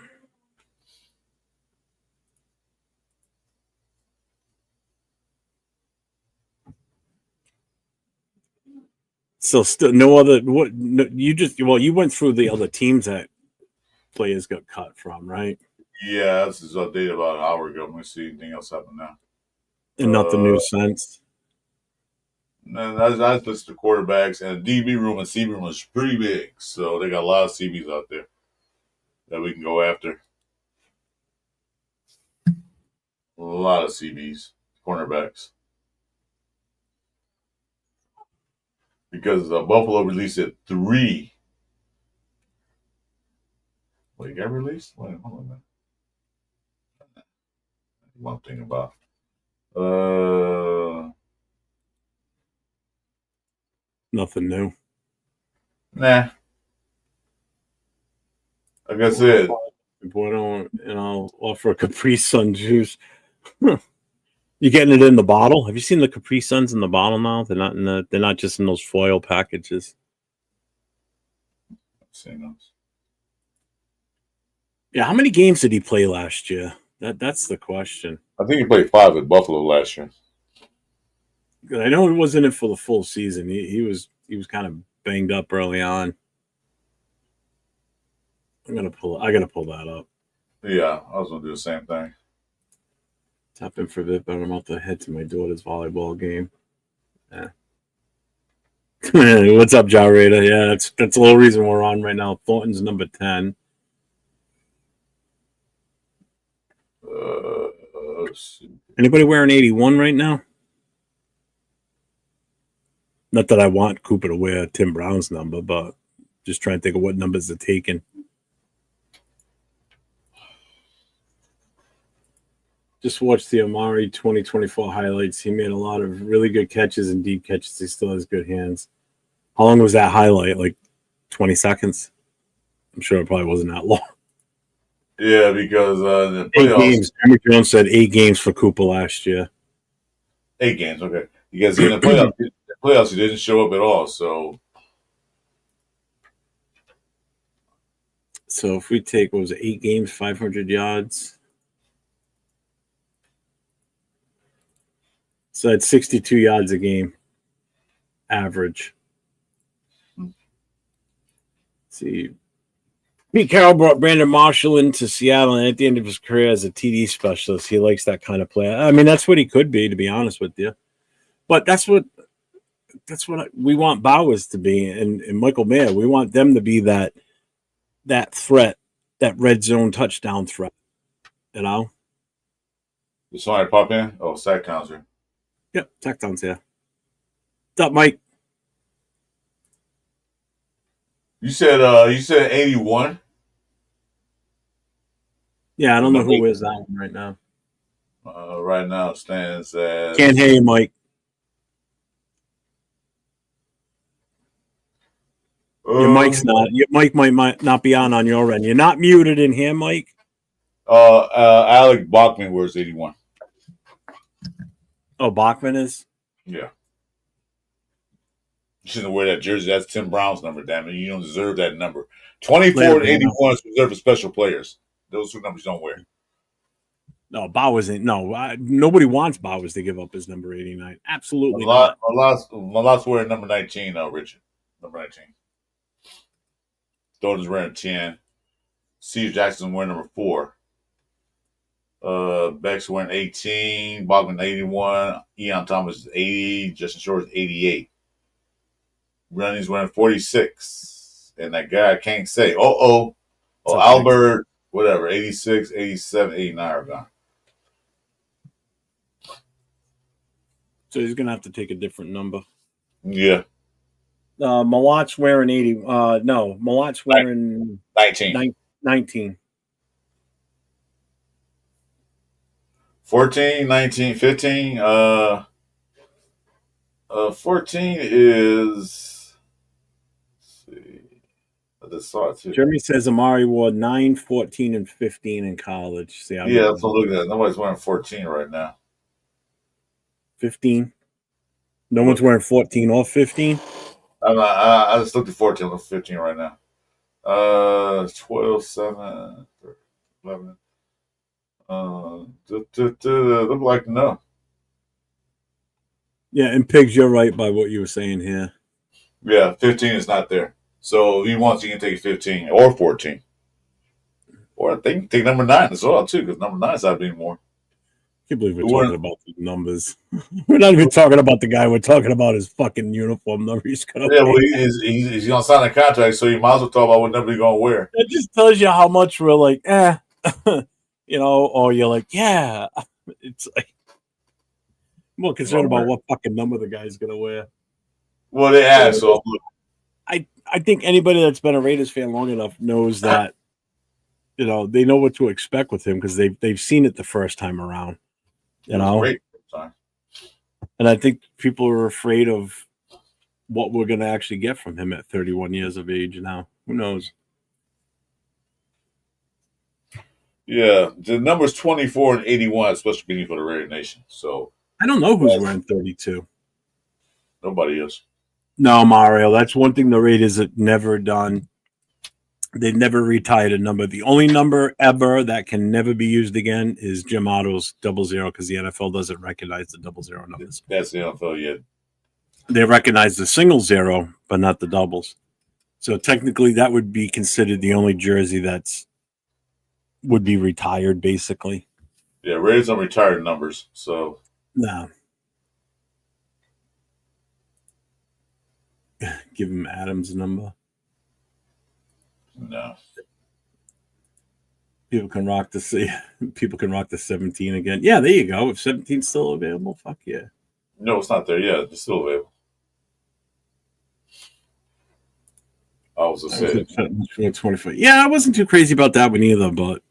So still no other. What you went through the other teams that players got cut from, right? Yeah, this is updated about an hour ago. Let me see anything else happen now. And not the new sense. And I listed the quarterbacks, and the DB room and CB room is pretty big, so they got a lot of CBs out there that we can go after. A lot of CBs, cornerbacks. Because Buffalo released at 3. What, you got released? Wait, hold on a minute. One thing about nothing new. Nah. Like I said, boy, don't offer a Capri Sun juice. You're getting it in the bottle. Have you seen the Capri Suns in the bottle now? They're not just in those foil packages. I've seen those. Yeah, how many games did he play last year? That's the question. I think he played 5 at Buffalo last year. I know he wasn't in for the full season. He was kind of banged up early on. I gotta pull that up. Yeah, I was gonna do the same thing. Tap in for a bit, but I'm about to head to my daughter's volleyball game. Yeah. What's up, Jarrada? Yeah, that's the whole reason we're on right now. Thornton's number 10. Anybody wearing 81 right now? Not that I want Cooper to wear Tim Brown's number, but just trying to think of what numbers they're taking. Just watched the Amari 2024 highlights. He made a lot of really good catches and deep catches. He still has good hands. How long was that highlight? Like 20 seconds? I'm sure it probably wasn't that long. Yeah, because the playoffs. 8 games. Jeremy Jones said 8 games for Cooper last year. 8 games, okay. Because in the playoffs, he didn't show up at all. So if we take, what was it, 8 games, 500 yards. So that's 62 yards a game, average. Let's see. Pete Carroll brought Brandon Marshall into Seattle, and at the end of his career as a TD specialist, he likes that kind of play. I mean, that's what he could be, to be honest with you. But that's what we want Bowers to be, and Michael Mayer. We want them to be that threat, that red zone touchdown threat. You know. You saw it pop in? Oh, sack counts here. Yep, sack counts here. What's up, Mike? You said 81? Yeah, I don't know who is that one right now. Right now it stands as... Can't hear you, Mike. Your mic's not. Your mic might not be on your end. You're not muted in here, Mike. Alec Bachman wears 81. Oh, Bachman is? Yeah. You shouldn't wear that jersey. That's Tim Brown's number, damn it. You don't deserve that number. 24 to 81 is reserved for special players. Those 2 numbers don't wear. No, Bowers ain't. No, nobody wants Bowers to give up his number 89. Absolutely not. My lot's wearing number 19 now, Richard. Number 19. Thornton's wearing 10. Steve Jackson wearing number 4. Beck's wearing 18. Bogman 81. Eon Thomas is 80. Justin Short is 88. Running's wearing 46. And that guy I can't say. Oh, okay. Albert, whatever, 86, 87, 89 are gone. So he's gonna have to take a different number. Yeah. Malot's wearing 80. No, Malot's wearing 19. 19. 14, 19, 15. 14 is. Let's see. I just saw it too. Jeremy says Amari wore 9, 14, and 15 in college. See, Yeah, that's what I'm looking at. Nobody's wearing 14 right now. 15. No one's wearing 14 or 15. I just looked at 14. I'm looking at 15 right now. 12, 7, 11. Look like no. Yeah, and Pigs, you're right by what you were saying here. Yeah, 15 is not there. So if he wants, he can take 15 or 14. Or I think take number 9 as well, too, because number 9 is not being more. I can't believe we're talking about the numbers. We're not even talking about the guy. We're talking about his fucking uniform number. He's gonna he's going to sign a contract, so you might as well talk about what number he's going to wear. That just tells you how much we're like, you know, or you're like, yeah. It's like I'm more concerned about what fucking number the guy's gonna wear. Well, they have, so I think anybody that's been a Raiders fan long enough knows that, you know, they know what to expect with him because they've seen it the first time around. You know, great. And I think people are afraid of what we're going to actually get from him at 31 years of age now. Who knows? Yeah, the numbers 24 and 81 is supposed to be for the Raider Nation. So I don't know who's wearing 32. Nobody is. No, Mario. That's one thing the Raiders have never done. They've never retired a number. The only number ever that can never be used again is Jim Otto's 00 because the NFL doesn't recognize the 00 numbers. That's the NFL, yeah. They recognize the single 0, but not the doubles. So technically, that would be considered the only jersey that's would be retired, basically. Yeah, Raiders don't retire numbers, so no. Give him Adams' number. No. People can rock the 17 again. Yeah, there you go. If 17's still available, fuck yeah. No, it's not there yet. It's still available. I was just saying. 24. Yeah, I wasn't too crazy about that one either, but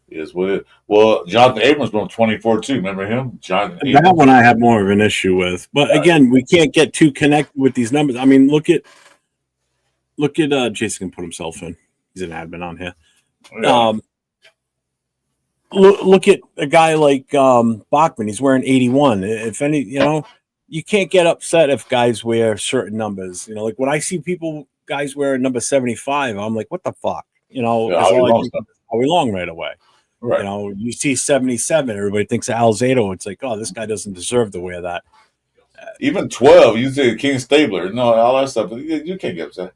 is what it. Well, Jonathan Abrams from 24 too. Remember him? Jonathan Abrams. That one I have more of an issue with. But again, we can't get too connected with these numbers. I mean, look at Jason can put himself in. He's an admin on here. Yeah. Look at a guy like Bachman. He's wearing 81. If any, you know, you can't get upset if guys wear certain numbers. You know, like when I see guys wearing number 75, I'm like, what the fuck? You know, are we long right away? Right. You know, you see 77, everybody thinks of Alzado. It's like, oh, this guy doesn't deserve to wear that. Even 12, you say King Stabler, no, all that stuff. You can't get upset.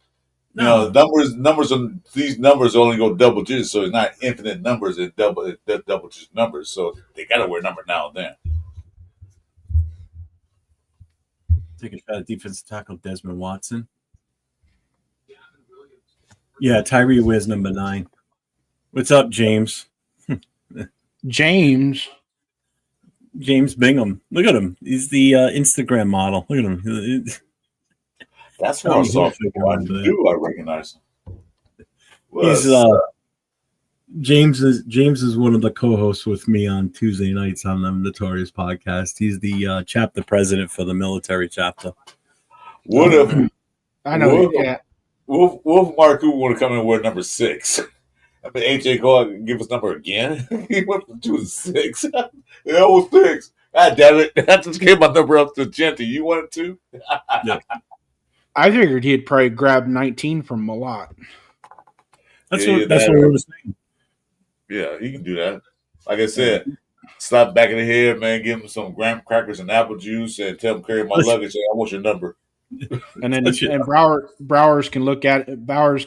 No. You know, these numbers only go double digits, so it's not infinite numbers. It's double digit numbers, so they got to wear a number now and then. Take a shot at defensive tackle Desmond Watson. Yeah, Tyree wears number 9. What's up, James? James Bingham. Look at him. He's the Instagram model. Look at him. That's what I saw. I recognize him. He's James is one of the co-hosts with me on Tuesday nights on the Notorious podcast. He's the chapter president for the military chapter. What if I know? Yeah. What if Amari Cooper want to come in and wear number 6? I mean, AJ called and give us number again. He went from 2 to 6. That was 6. God damn it! I just gave my number up to Genty. You wanted to? Yeah. I figured he'd probably grab 19 from Malott. That's what we were saying. Yeah, he can do that. Like I said, slap back in the head, man. Give him some graham crackers and apple juice, and tell him carry my luggage. I want your number. And then Browers can look at it. Browers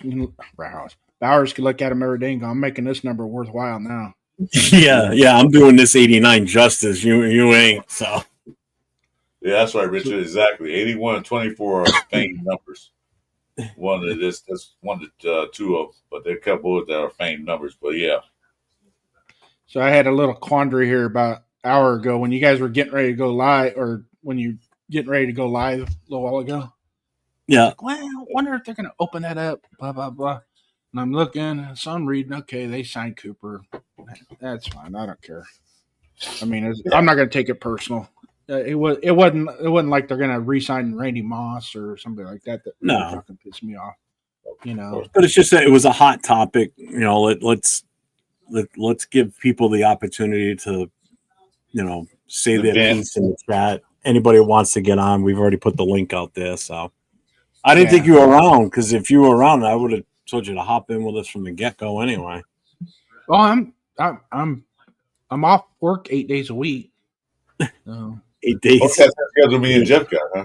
Bowers could look at him every day and go, "I'm making this number worthwhile now." Yeah. I'm doing this 89 justice. You ain't. So Yeah, that's right, Richard. Exactly. 81 and 24 are famed numbers. One of this, that's one to two of them, but there are a couple that are famed numbers. But yeah, So I had a little quandary here about an hour ago when you guys were getting ready to go live, or when you getting ready to go live a little while ago. yeah. Like, well, I wonder if they're going to open that up. Blah blah blah. And I'm looking, so I'm reading. Okay, they signed Cooper. That's fine. I don't care. I mean, I'm not going to take it personal. It wasn't like they're going to re-sign Randy Moss or somebody like that. That really No. fucking pissed me off. You know, But it's just that it was a hot topic. You know, let's give people the opportunity to, you know, say their Vent. piece in the chat. Anybody who wants to get on, we've already put the link out there. So I didn't think you were around, because if you were around, I would have told you to hop in with us from the get go anyway. well, I'm off work 8 days a week. So, 8 days. okay, schedule me and Jeff got, huh?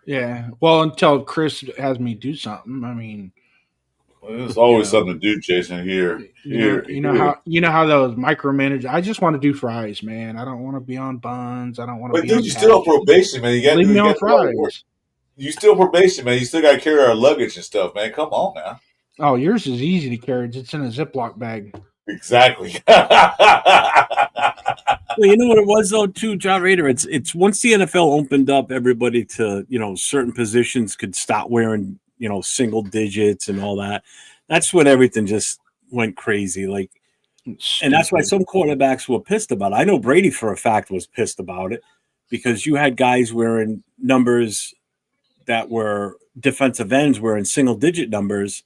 yeah. Well, until Chris has me do something. I mean, Well, there's always something to do, Jason. Here. you know how those micromanage. I just want to do fries, man. I don't want to be on buns. I don't want to. But be dude, on you still on patties. probation, man. You got Leave me you on got to do all the work. fries. You still probation, man. You still got to carry our luggage and stuff, man. Come on now. Oh, yours is easy to carry. It's in a Ziploc bag. Exactly. Well, you know what it was though, too, John Rader. It's once the NFL opened up, everybody to, you know, certain positions could stop wearing, you know, single digits and all that. That's when everything just went crazy. Like, and that's why some quarterbacks were pissed about it. I know Brady for a fact was pissed about it, because you had guys wearing numbers that were defensive ends wearing single digit numbers,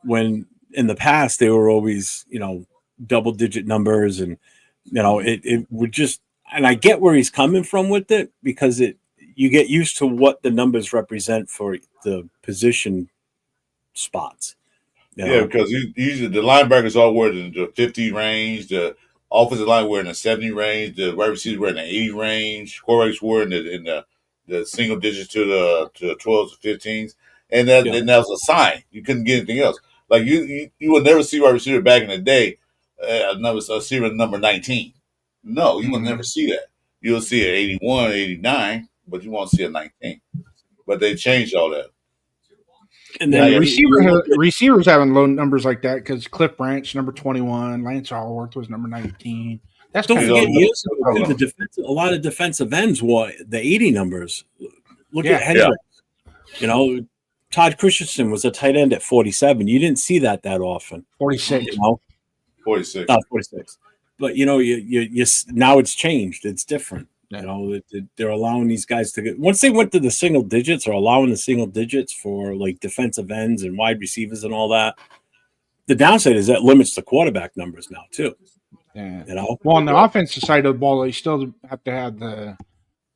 when in the past they were always, you know, double digit numbers. And you know, it would just, and I get where he's coming from with it, because you get used to what the numbers represent for the position spots. You know? Yeah, because usually the linebackers all wear the 50 range, the offensive line wear in the 70 range, the wide receivers wear in the 80 range, quarterbacks wear in the single digits to the 12s or 15s, and that was a sign. You couldn't get anything else. Like you would never see wide receiver back in the day, a receiver number 19. No, you will never see that. You'll see an 81, 89, but you won't see a 19. But they changed all that. And then receivers having low numbers like that, because Cliff Branch number 21, Lance Allworth was number 19. That's don't forget, a lot of defensive ends were the 80 numbers. Look at Hendricks. You know, Todd Christensen was a tight end at 47. You didn't see that often. 46. You know? 46. Not 46. But, you know, you now it's changed. It's different. You know, they're allowing these guys to get, once they went to the single digits, or allowing the single digits for like defensive ends and wide receivers and all that. The downside is that limits the quarterback numbers now too. Yeah. You know, well, on the offensive side of the ball, they still have to have the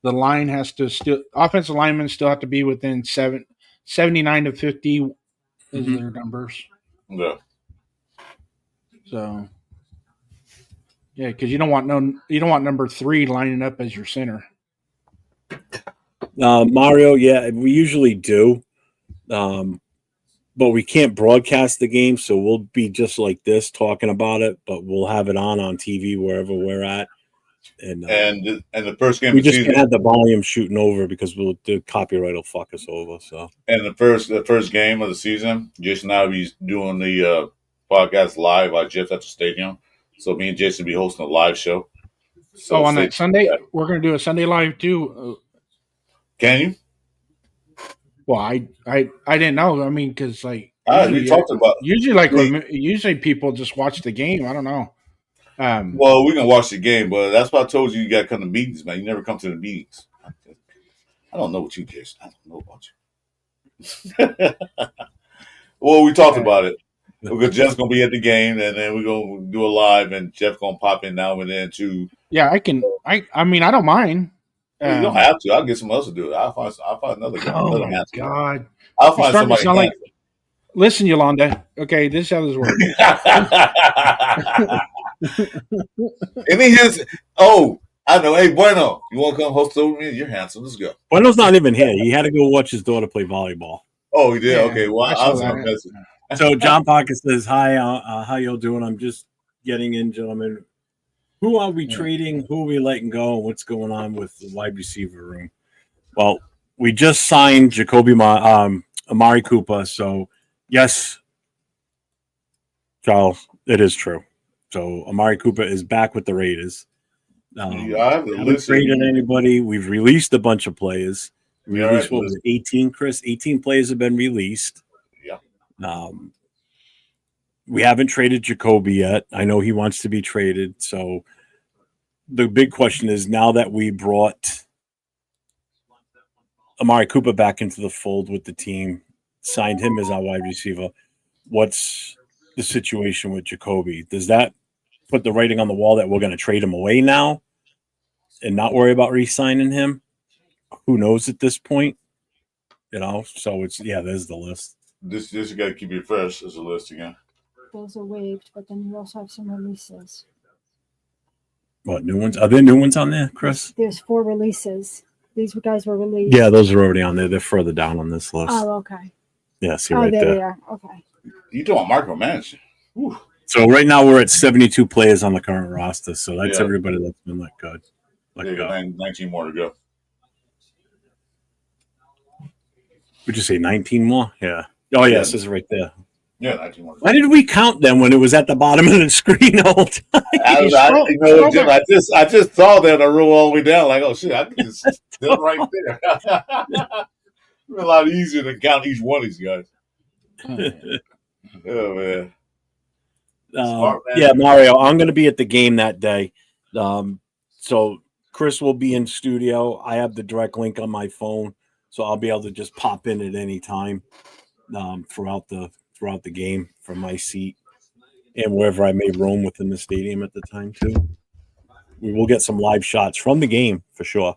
line has to still, offensive linemen still have to be within 79 to 50 is their numbers. Yeah. So. Yeah, because you don't want number 3 lining up as your center. Mario, yeah, we usually do, but we can't broadcast the game, so we'll be just like this talking about it. But we'll have it on TV wherever we're at, and the first game we of the just season, can't have the volume shooting over, because the copyright will fuck us over. So, and the first game of the season, Jason and I will be doing the podcast live at Jets at the stadium. So me and Jason will be hosting a live show. So on that Sunday, we're going to do a Sunday live too. Can you? Well, I didn't know. I mean, because like we talked about usually people just watch the game. I don't know. Well, we're gonna watch the game, but that's why I told you got to come to meetings, man. You never come to the meetings. I don't know what you, Jason. I don't know about you. Well, we talked about it. Because Jeff's gonna be at the game, and then we're gonna do a live, and Jeff gonna pop in now and then too. Yeah, I can. I mean, I don't mind. You don't have to. I'll get someone else to do it. I'll find another guy. Oh my God! I'll find somebody. Like, listen, Yolanda. Okay, this is how this works. And he has. Oh, I know. Hey, Bueno, you want to come host over me? You're handsome. Let's go. Bueno's not even here. He had to go watch his daughter play volleyball. Oh, he did. Yeah, Okay. Well, I I saw was gonna that. message. So John Pocket says, "Hi, how y'all doing? I'm just getting in, gentlemen. Who are we trading? Who are we letting go? And what's going on with the wide receiver room?" Well, we just signed Amari Cooper. So yes, Charles, it is true. So Amari Cooper is back with the Raiders. Yeah, I have the Haven't list. traded anybody. We've released a bunch of players. We Yeah, released right. what was it, 18, Chris? 18 players have been released. Yeah. We haven't traded Jacoby yet. I know he wants to be traded. So the big question is, now that we brought Amari Cooper back into the fold with the team, signed him as our wide receiver, what's the situation with Jacoby? Does that put the writing on the wall that we're going to trade him away now and not worry about re-signing him? Who knows at this point? So it's, there's the list. This you got to keep it fresh as a list again. Those are waived, but then you also have some releases. What new ones? Are there new ones on there, Chris? There's 4 releases. These guys were released. Yeah, those are already on there. They're further down on this list. Oh, okay. Yeah, see Oh, right there there. they are. Okay. You doing micromanaging? Whew. So right now we're at 72 players on the current roster. So that's Yeah. everybody that's been let go. There got 19 more to go. Would you say 19 more? Yeah. Oh, Yeah. it says it right there. Yeah, 19 more. Why did we count them when it was at the bottom of the screen all the time? Jim, I just saw that I roll all the way down. Like, oh shit, I can just sit right there. It's a lot easier than count each one of these guys. Oh man. Smart man. Yeah, Mario, I'm going to be at the game that day. So Chris will be in studio. I have the direct link on my phone, so I'll be able to just pop in at any time throughout the game from my seat and wherever I may roam within the stadium at the time too. We will get some live shots from the game for sure.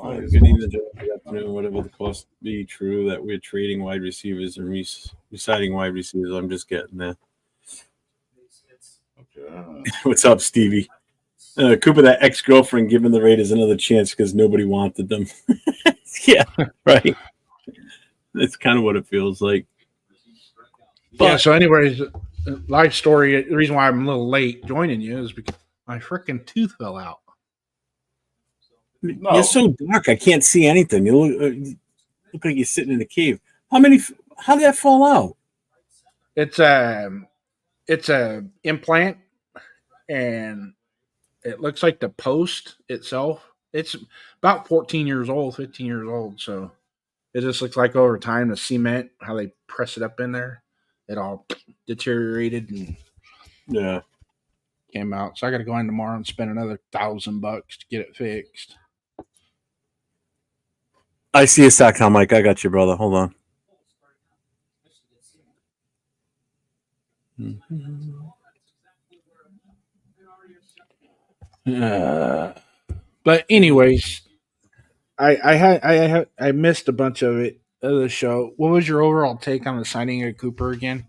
Good evening, good afternoon, whatever the cost be true that we're trading wide receivers and reciting wide receivers. I'm just getting there. Okay. What's up, Stevie? Cooper, that ex-girlfriend giving the Raiders another chance because nobody wanted them. Yeah, right. That's kind of what it feels like. Yeah, so anyways, life story, the reason why I'm a little late joining you is because my freaking tooth fell out. No. You're so dark, I can't see anything. You look like you're sitting in a cave. How did that fall out? It's a implant, and it looks like the post itself. It's about 15 years old. So it just looks like over time the cement, how they press it up in there, it all deteriorated and came out. So I got to go in tomorrow and spend another $1,000 to get it fixed. I see a sack now, Mike. I got you, brother. Hold on. But anyways, I missed a bunch of the show. What was your overall take on the signing of Cooper again?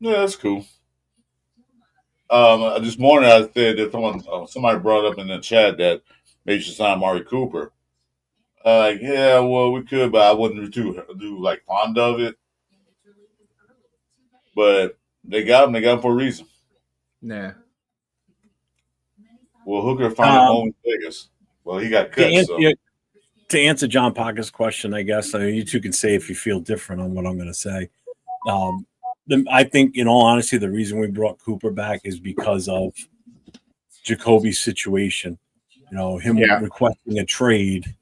Yeah, that's cool. This morning I said that somebody brought up in the chat that maybe should sign Amari Cooper. Yeah, well, we could, but I wouldn't too like fond of it. But they got him. They got him for a reason. Yeah. Well, Hooker found a home in Vegas. Well, he got cut. To answer John Parker's question, I guess you two can say if you feel different on what I'm going to say. I think, in all honesty, the reason we brought Cooper back is because of Jacoby's situation. Him requesting a trade.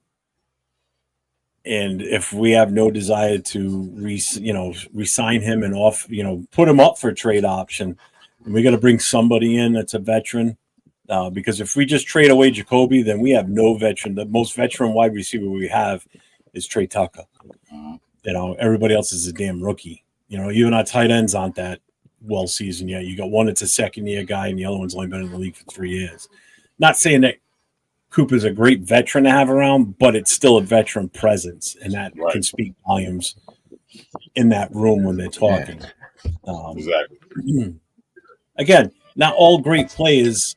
And if we have no desire to re-sign him and put him up for a trade option, and we got to bring somebody in that's a veteran. Because if we just trade away Jacoby, then we have no veteran. The most veteran wide receiver we have is Trey Tucker. Everybody else is a damn rookie. Even our tight ends aren't that well seasoned yet. You got one that's a second-year guy, and the other one's only been in the league for 3 years. Not saying that Cooper's a great veteran to have around, but it's still a veteran presence, and that can speak volumes in that room when they're talking. Exactly. Again, not all great players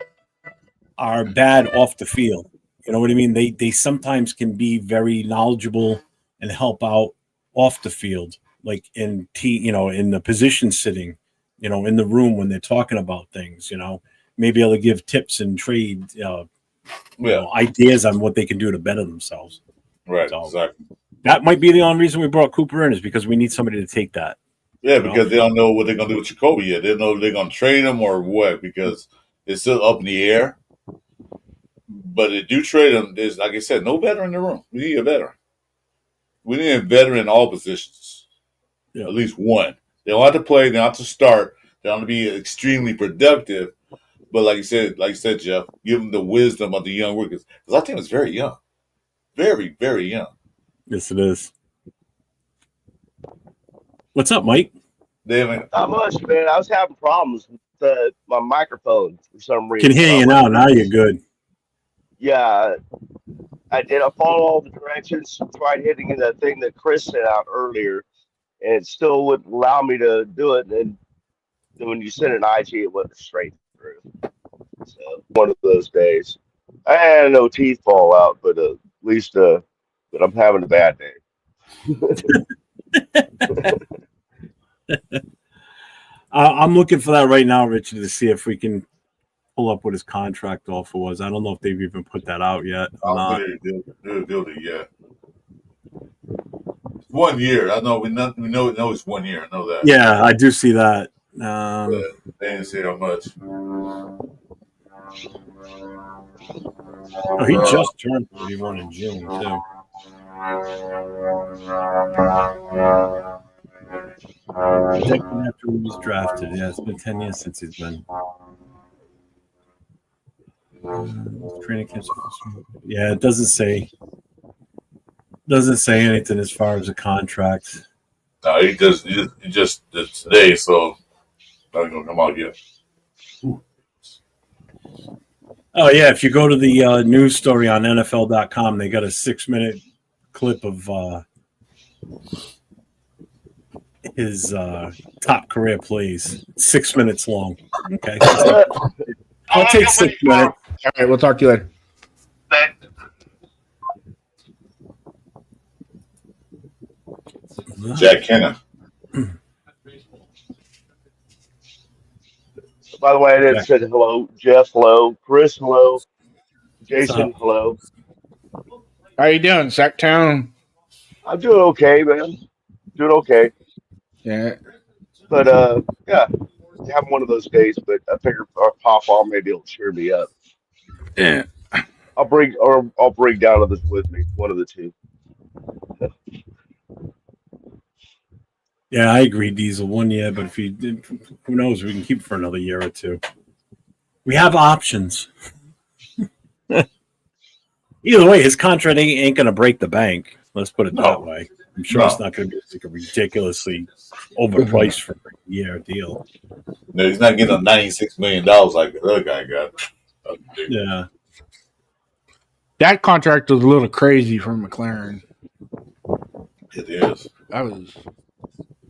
are bad off the field. You know what I mean? They sometimes can be very knowledgeable and help out off the field, like in in the position sitting, in the room when they're talking about things. Maybe able to give tips and trade, ideas on what they can do to better themselves. Right, So exactly. that might be the only reason we brought Cooper in, is because we need somebody to take that. Yeah, because they don't know what they're going to do with Jacoby yet. They don't know if they're going to trade him or what, because it's still up in the air. But they do trade him. There's, like I said, no veteran in the room. We need a veteran. We need a veteran in all positions. Yeah. At least one. They don't have to play. They don't have to start. They don't have to be extremely productive. But like you said, Jeff, give them the wisdom of the young workers. Because our team is very young. Very, very young. Yes, it is. What's up, Mike? David. Not much, man. I was having problems with my microphone for some reason. Can hear you now. Now you're good. Yeah, I did. I followed all the directions, tried hitting that thing that Chris sent out earlier, and it still wouldn't allow me to do it. And then when you sent an IG, it went straight through. So one of those days. I had no teeth fall out, but at least but I'm having a bad day. I'm looking for that right now, Richard, to see if we can pull up what his contract offer was. I don't know if they've even put that out yet. Or not. They're building yet. 1 year. I know. We know it's 1 year. I know that. Yeah, I do see that. They didn't say how much. Oh, he just turned 31 in June too. Decade after he was drafted. Yeah, it's been 10 years since he's been. Training camp. Yeah, it doesn't say anything as far as a contract. No, he just it's today, so not gonna come out yet. Oh yeah, if you go to the news story on NFL.com, they got a 6-minute clip of his top career plays. 6 minutes long. Okay, I'll take 6 minutes. All right, we'll talk to you later. Jack Kenna. By the way, I didn't say hello. Jeff, hello. Chris, hello. Jason, hello. How you doing, Sacktown? I'm doing okay, man. Doing okay. Yeah. But yeah, having one of those days. But I figured pop on, maybe it'll cheer me up. Yeah. I'll bring down others with me. One of the two. Yeah, I agree, Diesel. 1 year, but if you did, who knows? We can keep it for another year or two. We have options. Either way, his contract ain't going to break the bank. Let's put it that way. I'm sure it's not going to be like a ridiculously overpriced for a year deal. No, he's not getting $96 million like the other guy got. Yeah. That contract was a little crazy for McLaren. It is. That was.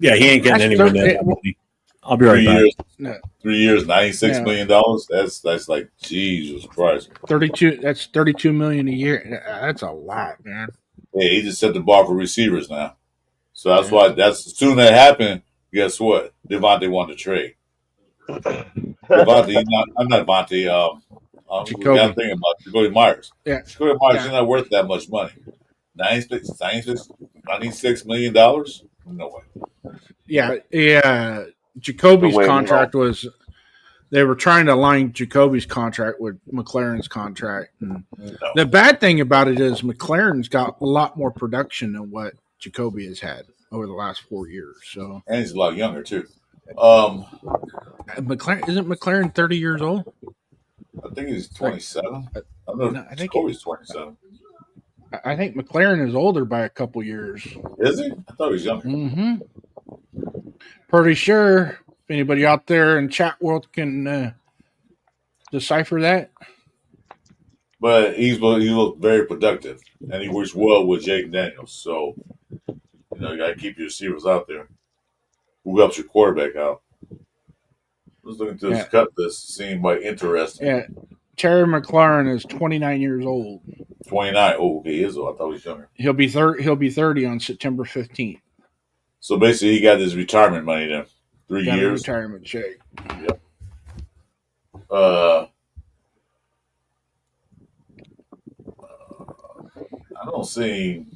Yeah, he ain't getting anywhere near that money. I'll be right back. 3 years, $96 million. That's like Jesus Christ. 32. That's $32 million a year. That's a lot, man. Yeah, he just set the bar for receivers now. So that's why. That's as soon as that happened. Guess what? Devontae won the trade. Devontae, I'm not Devontae. Jacoby. We got to think about Jacoby Myers. Yeah. Jacoby Myers is not worth that much money. $96 million? No way. Yeah. Jacoby's contract was. They were trying to align Jacoby's contract with McLaren's contract. And the bad thing about it is McLaren's got a lot more production than what Jacoby has had over the last 4 years. So, and he's a lot younger too. Isn't McLaren 30 years old? I think he's 27. I think Jacoby's 27. I think McLaren is older by a couple years. Is he? I thought he was younger. Mm-hmm. Pretty sure. If anybody out there in chat world can decipher that. But he was very productive, and he works well with Jake Daniels. So, you got to keep your receivers out there. Who helps your quarterback out? Let's look into this cut this, seeing by interesting. Yeah. Terry McLaurin is 29 years old. 29. Oh, okay, he is old. I thought he was younger. He'll be 30 on September 15th. So basically, he got his retirement money then. 3 Got a years. retirement check. Yep. I don't see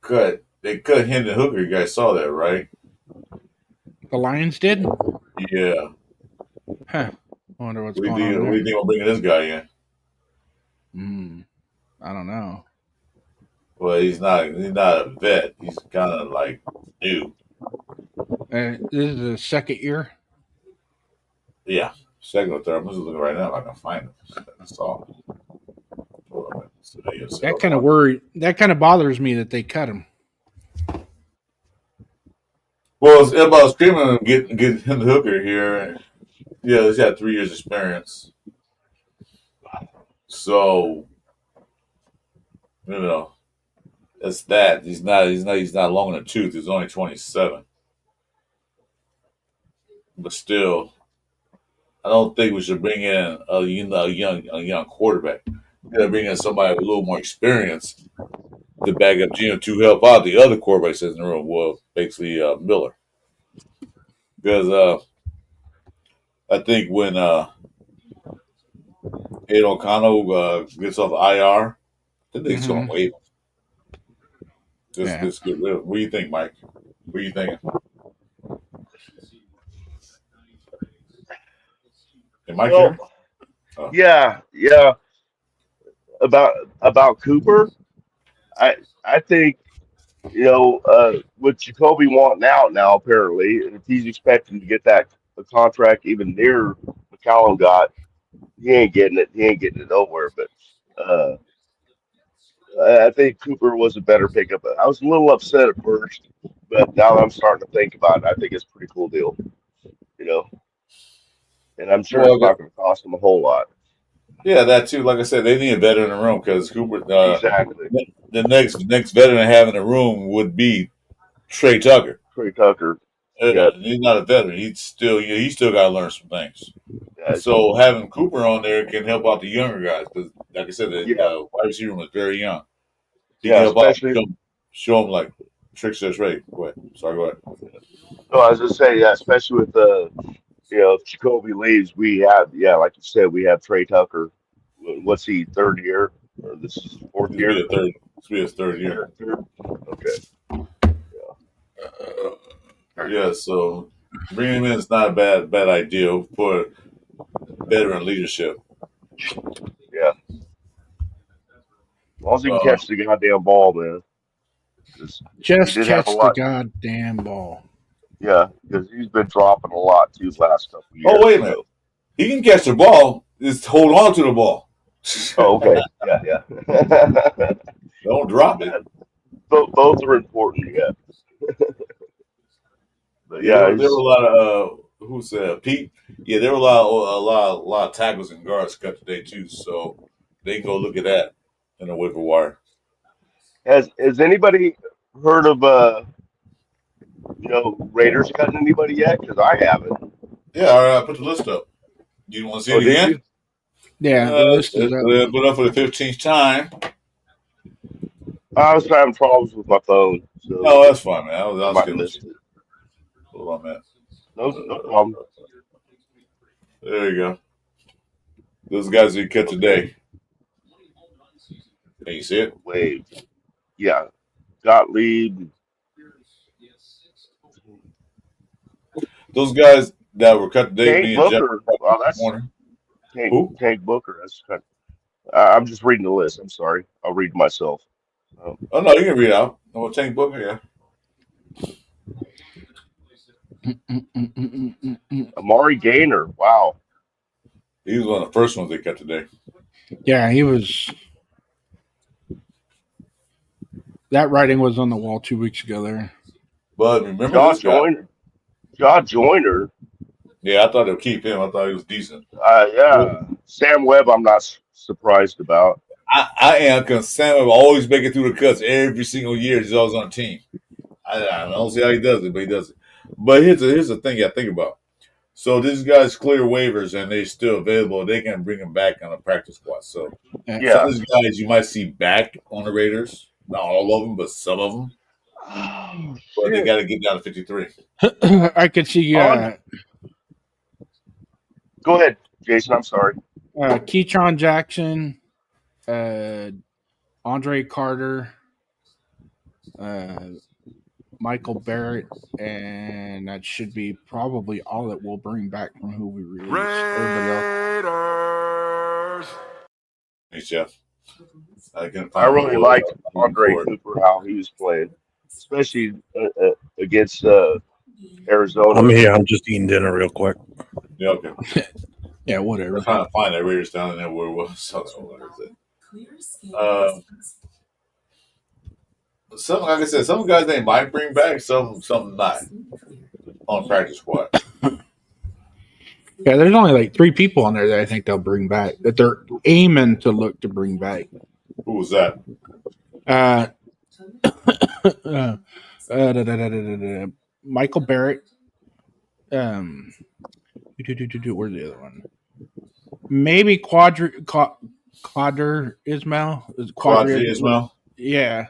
cut. They cut Hendon Hooker. You guys saw that, right? The Lions did? Yeah. Huh. I wonder what's What do you going think? on What do you there. think we're bringing this guy in? I don't know. Well, he's not. He's not a vet. He's kind of like new. This is the second year. Yeah, second or third. I'm just looking right now. If I can find him. I saw. That kind of bothers me that they cut him. Well, everybody's screaming get him the hooker here. Yeah, he's had 3 years experience. So, that's that. He's not long in the tooth. He's only 27. But still, I don't think we should bring in a young quarterback. We got to bring in somebody with a little more experience to back up Gino to help out the other quarterbacks in the room. Well, basically Miller, because I think when Ed O'Connell gets off the IR, I think they're going to waive him. Just get rid of him. What do you think, Mike? What are you thinking? Am I here? Oh. Yeah. About Cooper, I think with Jacoby wanting out now apparently, and if he's expecting to get a contract even near McCallum got, he ain't getting it. He ain't getting it nowhere. But I think Cooper was a better pickup. I was a little upset at first, but now that I'm starting to think about it, I think it's a pretty cool deal. And I'm sure it's not going to cost them a whole lot. Yeah, that too. Like I said, they need a veteran in the room because Cooper. Exactly. The next veteran to have in the room would be Trey Tucker. Yeah. He's not a veteran. He's still got to learn some things. Yeah, so having Cooper on there can help out the younger guys because, like I said, the wide receiver room is very young. He can help out, show them like Trick says right. Go ahead. Sorry, go ahead. No, I was just saying, especially with if Jacoby leaves, we have, like you said, we have Trey Tucker. What's he, third year? Or this is fourth year? This will be his third year. Okay. Yeah, so bringing him in is not a bad idea for veteran leadership. Yeah. As long as he can catch the goddamn ball, man. Just catch the goddamn ball. Yeah, because he's been dropping a lot too the last couple of years. Oh, wait a minute. He can catch the ball. Just hold on to the ball. Oh, okay. Yeah. Don't drop it. Both are important, yeah. But there were a lot of who said Pete. Yeah, there were a lot of tackles and guards cut today too. So they can go look at that in the waiver wire. Has anybody heard of Raiders cutting anybody yet? Because I haven't. Yeah, all right, I put the list up. You want to see it again? Yeah, the list is up. Put up for the 15th time. I was having problems with my phone. So oh, that's fine, man. I was missed it. Hold on, man. No problem. There you go. Those guys we cut today. Can you see it? Wave. Yeah. Gottlieb. Those guys that were cut today. Tank Booker. Well, that's Tank Booker. That's kind of, I'm just reading the list. I'm sorry. I'll read myself. Oh no, you can read out. No, Tank Booker, yeah. Amari Gaynor. Wow. He was one of the first ones they cut today. Yeah, he was. That writing was on the wall 2 weeks ago there. But remember John Joyner. Yeah, I thought they'd keep him. I thought he was decent. Yeah. Sam Webb, I'm not surprised about. I am, because Sam Webb always make it through the cuts every single year. He's always on the team. I don't see how he does it, but he does it. But here's the thing you got to think about. So these guys clear waivers and they're still available. They can bring them back on a practice squad. So some Yeah. of these guys you might see back on the Raiders. Not all of them, but some of them. Oh, But they shit. got to get down to 53. I could see Go ahead, Jason. I'm sorry. Keyshawn Jackson, Andre Carter, Michael Barrett, and that should be probably all that we'll bring back from who we released. Everybody else. Raiders. Thanks, Jeff. I really liked Amari Cooper, how he was playing, especially against Arizona. I'm here. I'm just eating dinner real quick. Yeah, okay. Yeah, whatever. We're trying to find that Raiders down there where it was. Some, like I said, some guys they might bring back, some not on practice squad. Yeah, there's only like 3 people on there that I think they'll bring back, that they're aiming to look to bring back. Who was that? Michael Barrett. Where's the other one? Maybe Quadri Ismail. Quadri Ismail. Yeah,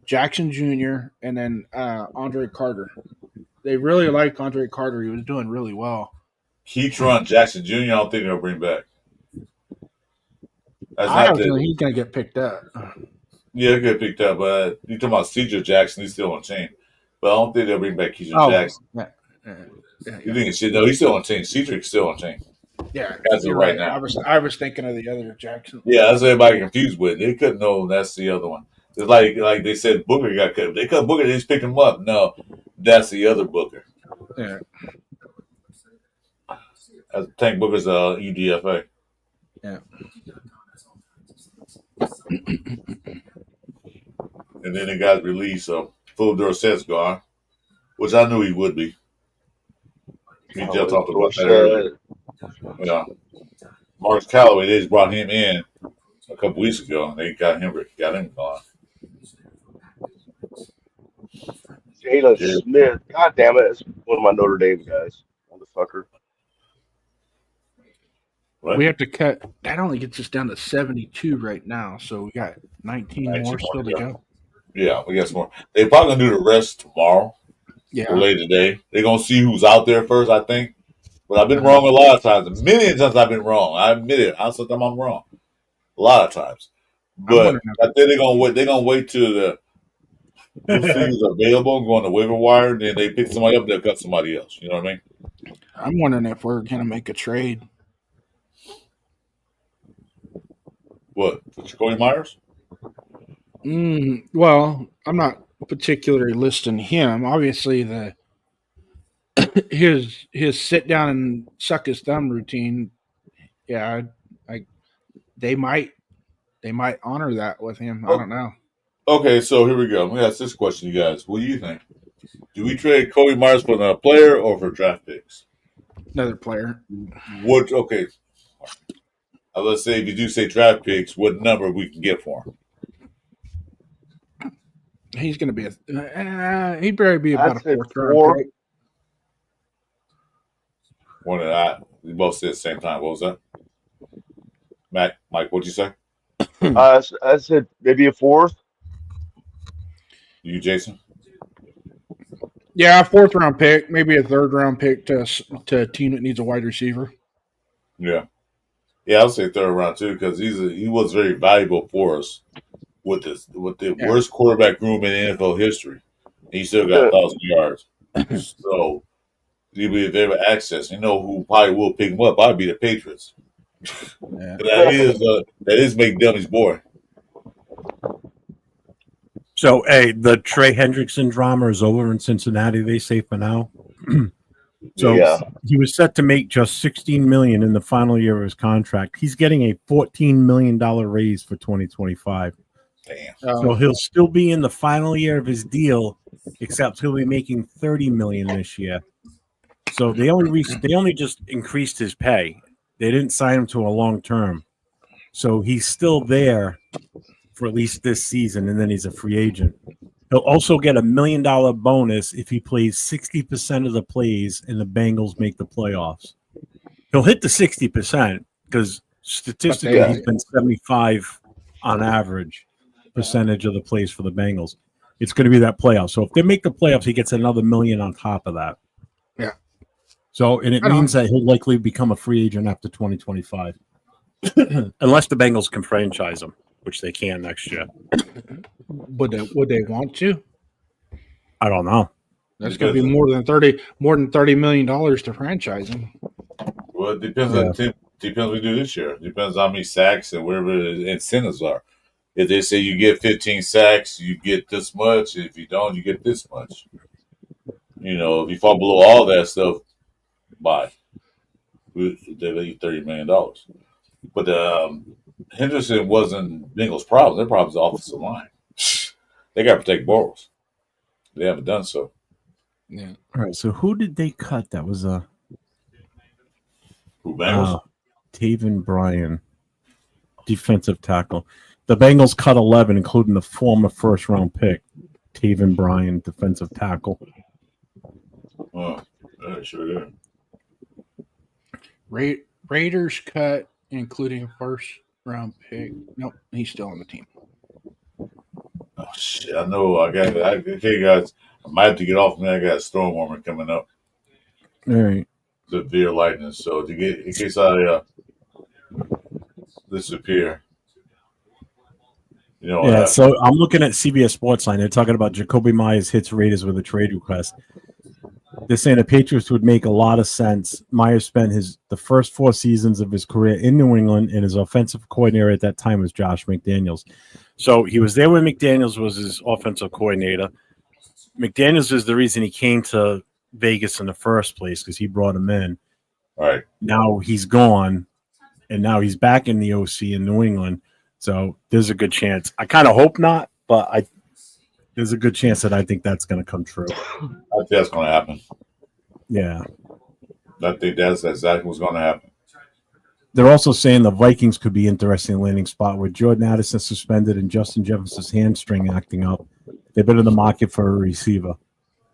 Jackson Jr. and then Andre Carter. They really like Andre Carter. He was doing really well. Keytron Jackson Jr. I don't think they'll bring back. I don't think he's gonna get picked up. Yeah, he'll get picked up. But you talking about Cedric Jackson? He's still on chain. But I don't think they'll bring back Keytron Jackson. Yeah. You think it's shit? No, he's still on chain. Cedric's still on chain. Yeah, As of right now. I was thinking of the other Jackson. Yeah, that's what everybody confused with. They couldn't know that's the other one. It's like they said Booker got cut. They cut Booker, they just picked him up. No, that's the other Booker. Yeah. Tank Booker's UDFA. Yeah. And then they got released. Philip Dorsett's gone, which I knew he would be. Me and Jeff talked about that earlier. Yeah. Marcus Callaway, they just brought him in a couple weeks ago, and they got him gone. Jalen Smith. God damn it. That's one of my Notre Dame guys. Motherfucker. What? We have to cut. That only gets us down to 72 right now, so we got 19 more still to go. Yeah, we got some more. They're probably going to do the rest tomorrow. Yeah. Or later today. They're going to see who's out there first, I think. But I've been wrong a lot of times. Many times I've been wrong. I admit it. Sometimes I'm wrong. A lot of times. But I think they're going to wait. They're going to wait till the who's available and go on the waiver wire. And then they pick somebody up. They'll cut somebody else. You know what I mean? I'm wondering if we're going to make a trade. What? For Jacoby Myers? Well, I'm not particularly listing him. Obviously, his sit down and suck his thumb routine. Yeah, they might honor that with him. I don't know. Okay, so here we go. Let me ask this question, you guys. What do you think? Do we trade Kobe Myers for another player or for draft picks? Another player. What? Okay. Let's say if you do say draft picks, what number we can get for him? He's going to be he'd probably be about a 4th round pick. One and I. We both said at the same time. What was that? Mike, what'd you say? I said maybe a 4th. You, Jason? Yeah, a 4th round pick, maybe a 3rd round pick to a team that needs a wide receiver. Yeah. Yeah, I'll say 3rd round too because he was very valuable for us with the worst quarterback room in NFL history. He still got 1,000 yards. So if they have access, who probably will pick him up? I'd be the Patriots. Yeah. That is McDummy's boy. So, hey, the Trey Hendrickson drama is over in Cincinnati, they say for now. He was set to make just $16 million in the final year of his contract. He's getting a $14 million raise for 2025. Damn. So he'll still be in the final year of his deal, except he'll be making $30 million this year. So they only just increased his pay. They didn't sign him to a long term. So he's still there for at least this season, and then he's a free agent. He'll also get $1 million bonus if he plays 60% of the plays and the Bengals make the playoffs. He'll hit the 60% because statistically Yeah. he's been 75 on average percentage of the plays for the Bengals. It's going to be that playoff. So if they make the playoffs, he gets another $1 million on top of that. Yeah. So, and it Right on. means that he'll likely become a free agent after 2025. Unless the Bengals can franchise him, which they can next year. Would they want to? I don't know. That's going to be more than $30 million to franchise him. Well, it depends on the team. Depends what we do this year. Depends on how many sacks and whatever the incentives are. If they say you get 15 sacks, you get this much. If you don't, you get this much. You know, if you fall below all that stuff, bye. They leave $30 million. But Henderson wasn't Bengals' problem. Their problem is the offensive line. They got to protect Bortles. They haven't done so. Yeah. All right. So who did they cut? That was Who, Bengals? Taven Bryan, defensive tackle. The Bengals cut 11, including the former first-round pick, Taven Bryan, defensive tackle. Oh, yeah, sure did. Raiders cut, including a first-round pick. Nope, he's still on the team. Oh shit! I know. Okay, guys. I might have to get off. Man, I got a storm warmer coming up. All right. Severe lightning. So in case I disappear, you know. Yeah. So I'm looking at CBS Sportsline. They're talking about Jacoby Myers hits Raiders with a trade request. They're saying the Patriots would make a lot of sense. Myers spent the first 4 seasons of his career in New England, and his offensive coordinator at that time was Josh McDaniels. So he was there when McDaniels was his offensive coordinator. McDaniels is the reason he came to Vegas in the first place because he brought him in. Right. Now he's gone, and now he's back in the OC in New England. So there's a good chance. I kind of hope not, but there's a good chance that I think that's going to come true. I think that's going to happen. Yeah. I think that's exactly what's going to happen. They're also saying the Vikings could be interesting landing spot with Jordan Addison suspended and Justin Jefferson's hamstring acting up. They've been in the market for a receiver.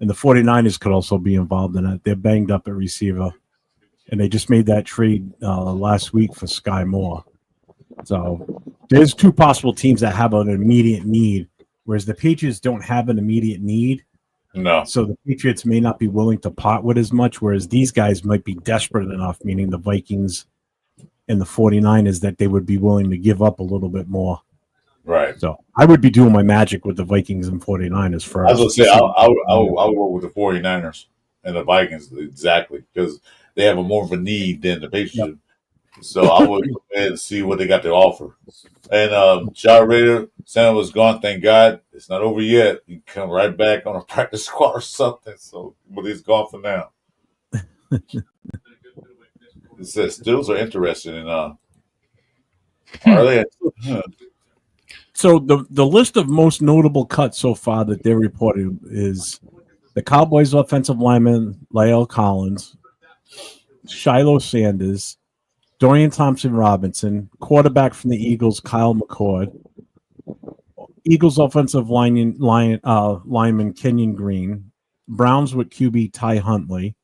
And the 49ers could also be involved in it. They're banged up at receiver. And they just made that trade last week for Sky Moore. So there's 2 possible teams that have an immediate need, whereas the Patriots don't have an immediate need. No. So the Patriots may not be willing to part with as much, whereas these guys might be desperate enough, meaning the Vikings and the 49ers, that they would be willing to give up a little bit more. Right. So I would be doing my magic with the Vikings and 49ers first. I was going to say, I'll work with the 49ers and the Vikings, exactly, because they have more of a need than the Patriots. Yep. So I would go ahead and see what they got to offer. And John Rader, Sam was gone, thank God. It's not over yet. He can come right back on a practice squad or something. So, but he's gone for now. It says Stills are interested in are they? So the list of most notable cuts so far that they're reporting is the Cowboys offensive lineman La'el Collins, Shiloh Sanders, Dorian Thompson-Robinson, quarterback from the Eagles Kyle McCord, Eagles offensive lineman Kenyon Green, Browns with QB Ty Huntley,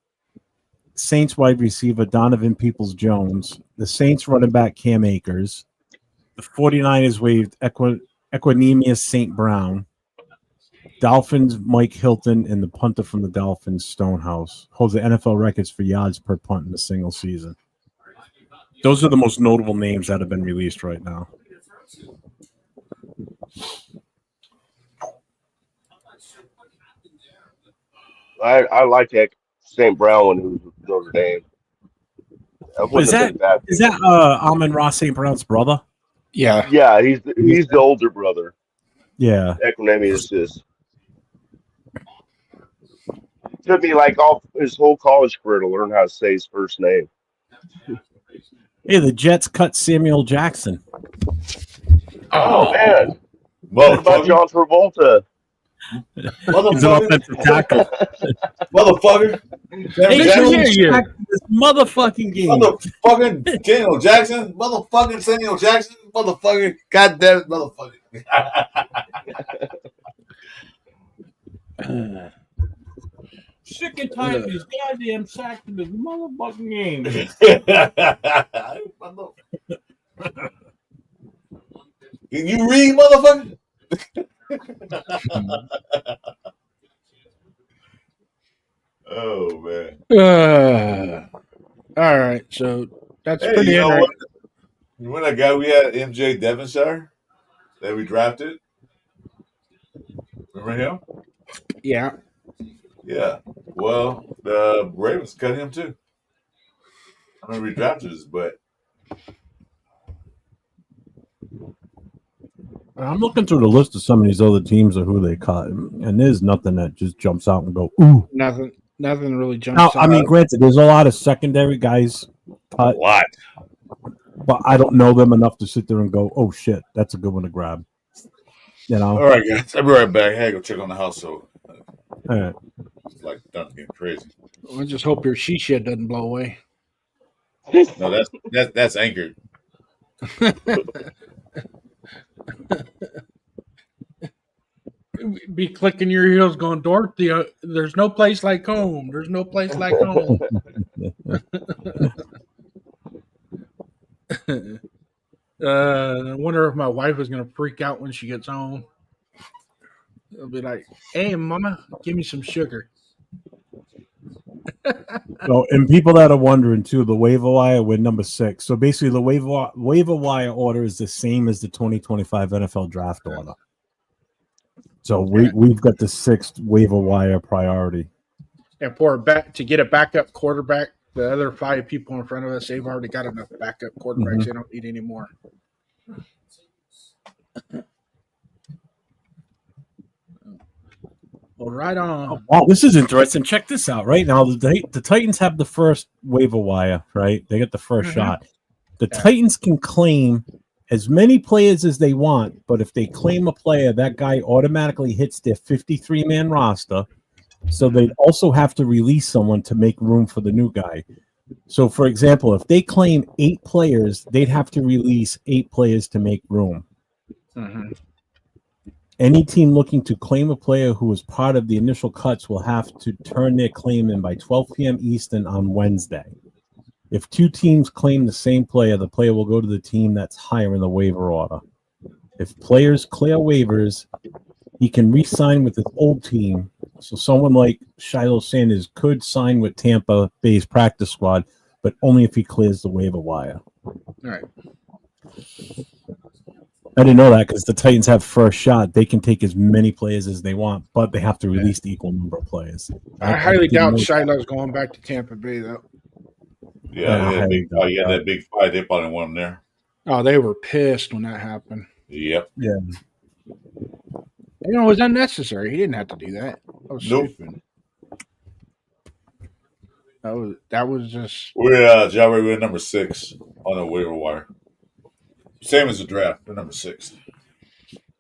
Saints wide receiver Donovan Peoples-Jones, the Saints running back Cam Akers, the 49ers waived Equanimeous St. Brown, Dolphins Mike Hilton, and the punter from the Dolphins Stonehouse holds the NFL records for yards per punt in a single season. Those are the most notable names that have been released right now. I like that St. Brown one who was Notre Dame. Is that Amon-Ra St. Brown's brother? Yeah. Yeah, he's the older brother. Yeah. Equanimeous is. Took me like all his whole college career to learn how to say his first name. Hey, the Jets cut Samuel Jackson. Oh man. What about John Travolta? He's an offensive tackle. Motherfucker. Hey, this motherfucking game. Motherfucking Daniel Jackson. Motherfucking Samuel Jackson. Motherfucking goddamn motherfucker. Sick and tired of these goddamn sacks in this motherfucking game. Can you read, motherfucker? Oh man. All right, so that's Hey, pretty you know interesting. what? You remember that guy we had, MJ Devonshire, that we drafted? Remember him? Yeah. Yeah. Well, the Ravens cut him too. I remember we drafted his, but I'm looking through the list of some of these other teams of who they cut, and there's nothing that just jumps out and go, ooh. Nothing really jumps Now, out. I mean, granted, there's a lot of secondary guys cut, a lot. but I don't know them enough to sit there and go, oh shit, that's a good one to grab. You know? All right, guys. I'll be right back. I had to go check on the house, so All right. it's like done getting crazy. I just hope your she shed doesn't blow away. No, that's anchored. Be clicking your heels going, Dorothy, there's no place like home. There's no place like home. I wonder if my wife is going to freak out when she gets home. It'll be like, hey, mama, give me some sugar. So, and people that are wondering too, the waiver wire, we're number 6. So basically, the waiver wire order is the same as the 2025 NFL draft order. So we've got the 6th waiver wire priority. And for to get a backup quarterback, the other 5 people in front of us, they've already got enough backup quarterbacks. They don't need any more. Well, right on. Oh, this is interesting. Check this out. Right now, the Titans have the first waiver wire, right? They get the 1st shot. The Titans can claim as many players as they want, but if they claim a player, that guy automatically hits their 53-man roster. So they'd also have to release someone to make room for the new guy. So, for example, if they claim 8 players, they'd have to release 8 players to make room. Mm-hmm. Any team looking to claim a player who was part of the initial cuts will have to turn their claim in by 12 p.m. Eastern on Wednesday. If 2 teams claim the same player, the player will go to the team that's higher in the waiver order. If players clear waivers, he can re-sign with his old team. So someone like Shiloh Sanders could sign with Tampa Bay's practice squad, but only if he clears the waiver wire. All right. I didn't know that because the Titans have first shot. They can take as many players as they want, but they have to release the equal number of players. I highly doubt Shiloh's going back to Tampa Bay, though. Yeah, he had that big fight. They probably want him there. Oh, they were pissed when that happened. Yep. Yeah. You know, it was unnecessary. He didn't have to do that. That was stupid. That was just. We're number 6 on the waiver wire. Same as the draft. We're number 6.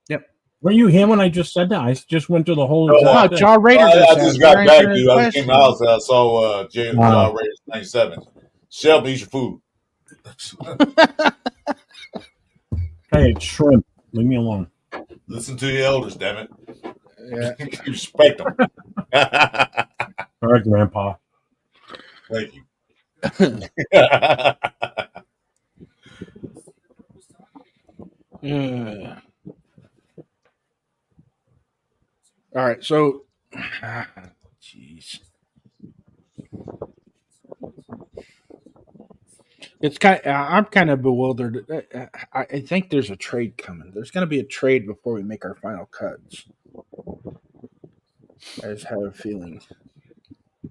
Yep. Were you here when I just said that? I just went through the whole. No, Jaw Raiders. I just got back, dude. I came out and I saw Jaw Raiders 97. Shelby, eat your food. Hey, it's shrimp. Leave me alone. Listen to your elders, damn it. Yeah. Respect them. All right, Grandpa. Thank you. All right, so, jeez, it's I'm kind of bewildered. I think there's a trade coming. There's going to be a trade before we make our final cuts. I just have a feeling. I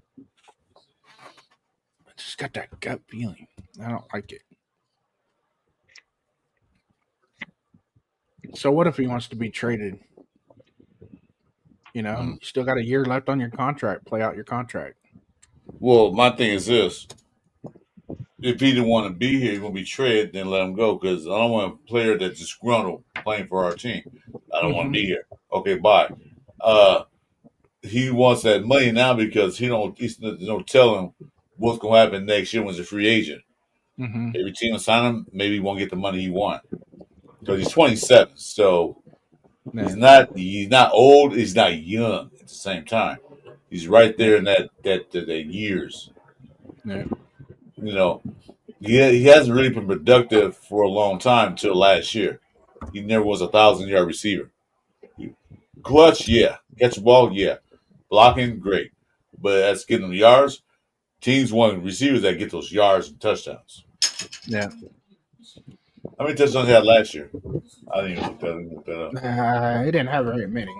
just got that gut feeling. I don't like it. So what if he wants to be traded? You know, you still got a year left on your contract. Play out your contract. Well, my thing is this. If he didn't want to be here, he's going to be traded, then let him go. Because I don't want a player that's disgruntled playing for our team. I don't want to be here. Okay, bye. He wants that money now because he's no telling what's going to happen next year when he's a free agent. Mm-hmm. Every team will sign him, maybe he won't get the money he wants. Because he's 27. So He's not old. He's not young at the same time. He's right there in that years. Yeah. You know, he hasn't really been productive for a long time until last year. He never was 1,000-yard receiver. Clutch, yeah. Catch the ball, yeah. Blocking, great. But as getting them yards, teams want receivers that get those yards and touchdowns. Yeah. How many touchdowns he had last year? I didn't even look that up. He didn't have very many.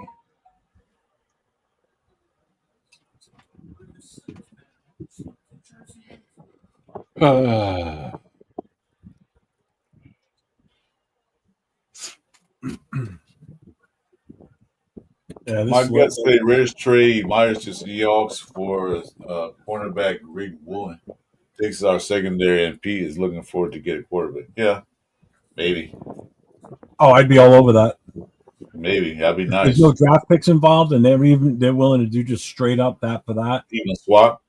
Yeah, My gut say Raiders trade Myers to Seahawks for cornerback Rick Woolen. Thinks our secondary and Pete is looking forward to get a quarterback. Yeah, maybe. Oh, I'd be all over that. Maybe. That'd be nice. There's no draft picks involved, and they're willing to do just straight up that for that. Even a swap.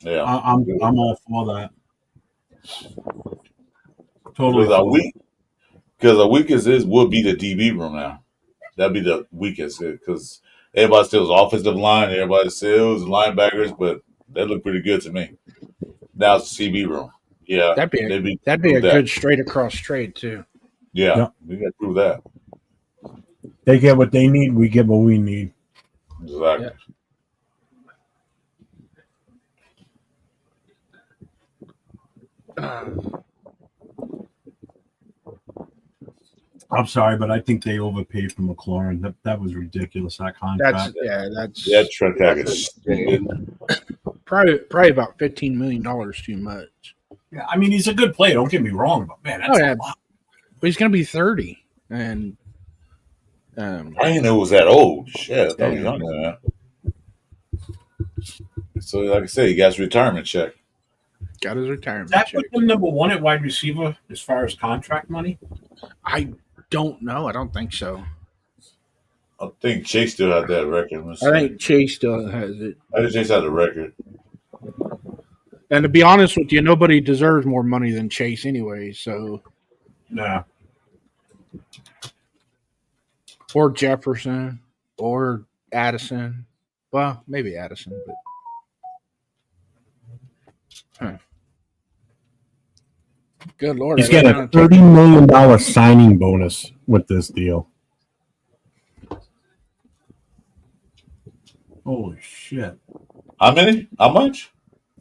Yeah. I'm all for that. Totally. Because the weakest would be the DB room now. That'd be the weakest because everybody still is offensive line, everybody still is linebackers, but they look pretty good to me. Now it's the CB room. Yeah, that'd be a good straight across trade too. Yeah, we got to prove that. They get what they need, we get what we need. Exactly. Yeah. I'm sorry, but I think they overpaid for McLaurin. That was ridiculous. That contract. That Trent package. Probably about $15 million too much. Yeah, I mean he's a good player. Don't get me wrong, but man, that's a lot. But he's going to be 30, and I didn't know it was that old. Shit, I thought he was younger than that. So, like I said, he got his retirement check. Got his retirement check. That put him number one at wide receiver as far as contract money? I don't know. I don't think so. I think Chase still had that record. I think Chase still has it. I think Chase had the record. And to be honest with you, nobody deserves more money than Chase anyway. So, nah. Or Jefferson, or Addison. Well, maybe Addison, but. Good Lord. He's getting a $30 million signing bonus with this deal. Holy shit. How many? How much?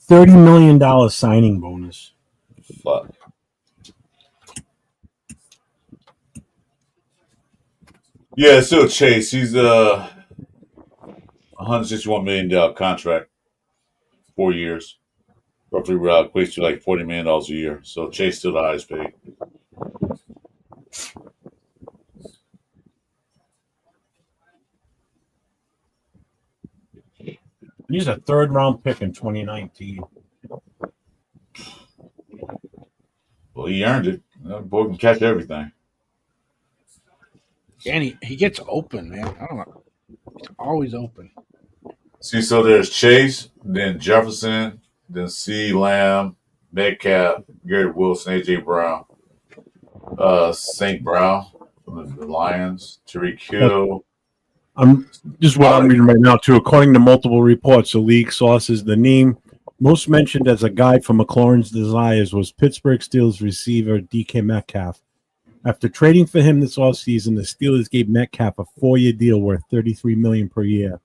$30 million signing bonus. Fuck. Yeah, it's still Chase. He's a $161 million contract, 4 years. Roughly equates to like $40 million a year. So Chase still the highest paid. He's a third-round pick in 2019. Well, he earned it. That boy can catch everything. And he gets open, man. I don't know. He's always open. See, so there's Chase, then Jefferson, then C. Lamb, Metcalf, Garrett Wilson, A.J. Brown, St. Brown from the Lions, Tariq Hill. This is what I'm reading right now, too. According to multiple reports, the league sources, the name most mentioned as a guide for McLaurin's desires was Pittsburgh Steelers receiver DK Metcalf. After trading for him this offseason, the Steelers gave Metcalf a 4-year deal worth $33 million per year,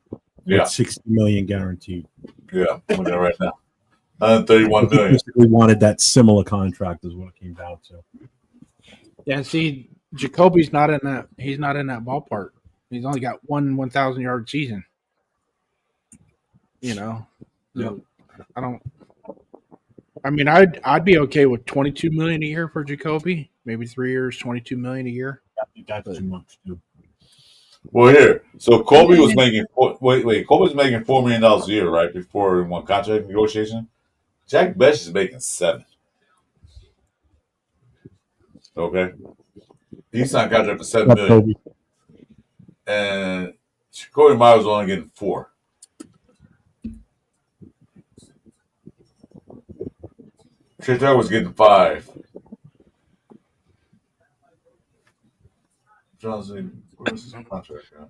with $60 million guaranteed. Yeah, I'm looking at it right now. $131 million. Basically wanted that similar contract, is what it came down to. Yeah, see, Jacoby's not in that. He's not in that ballpark. He's only got one 1,000-yard season. You know, yeah. I don't. I mean, I'd be okay with $22 million a year for Jacoby. Maybe 3 years, $22 million a year. I think that's too much too. Well, here, so Colby was making Colby was making $4 million a year right before one contract negotiation. Jack Best is making $7 million. Okay, he signed a contract for $7 million, and Corey Myers was only getting $4 million. Trey was getting $5 million. Where's his contract at?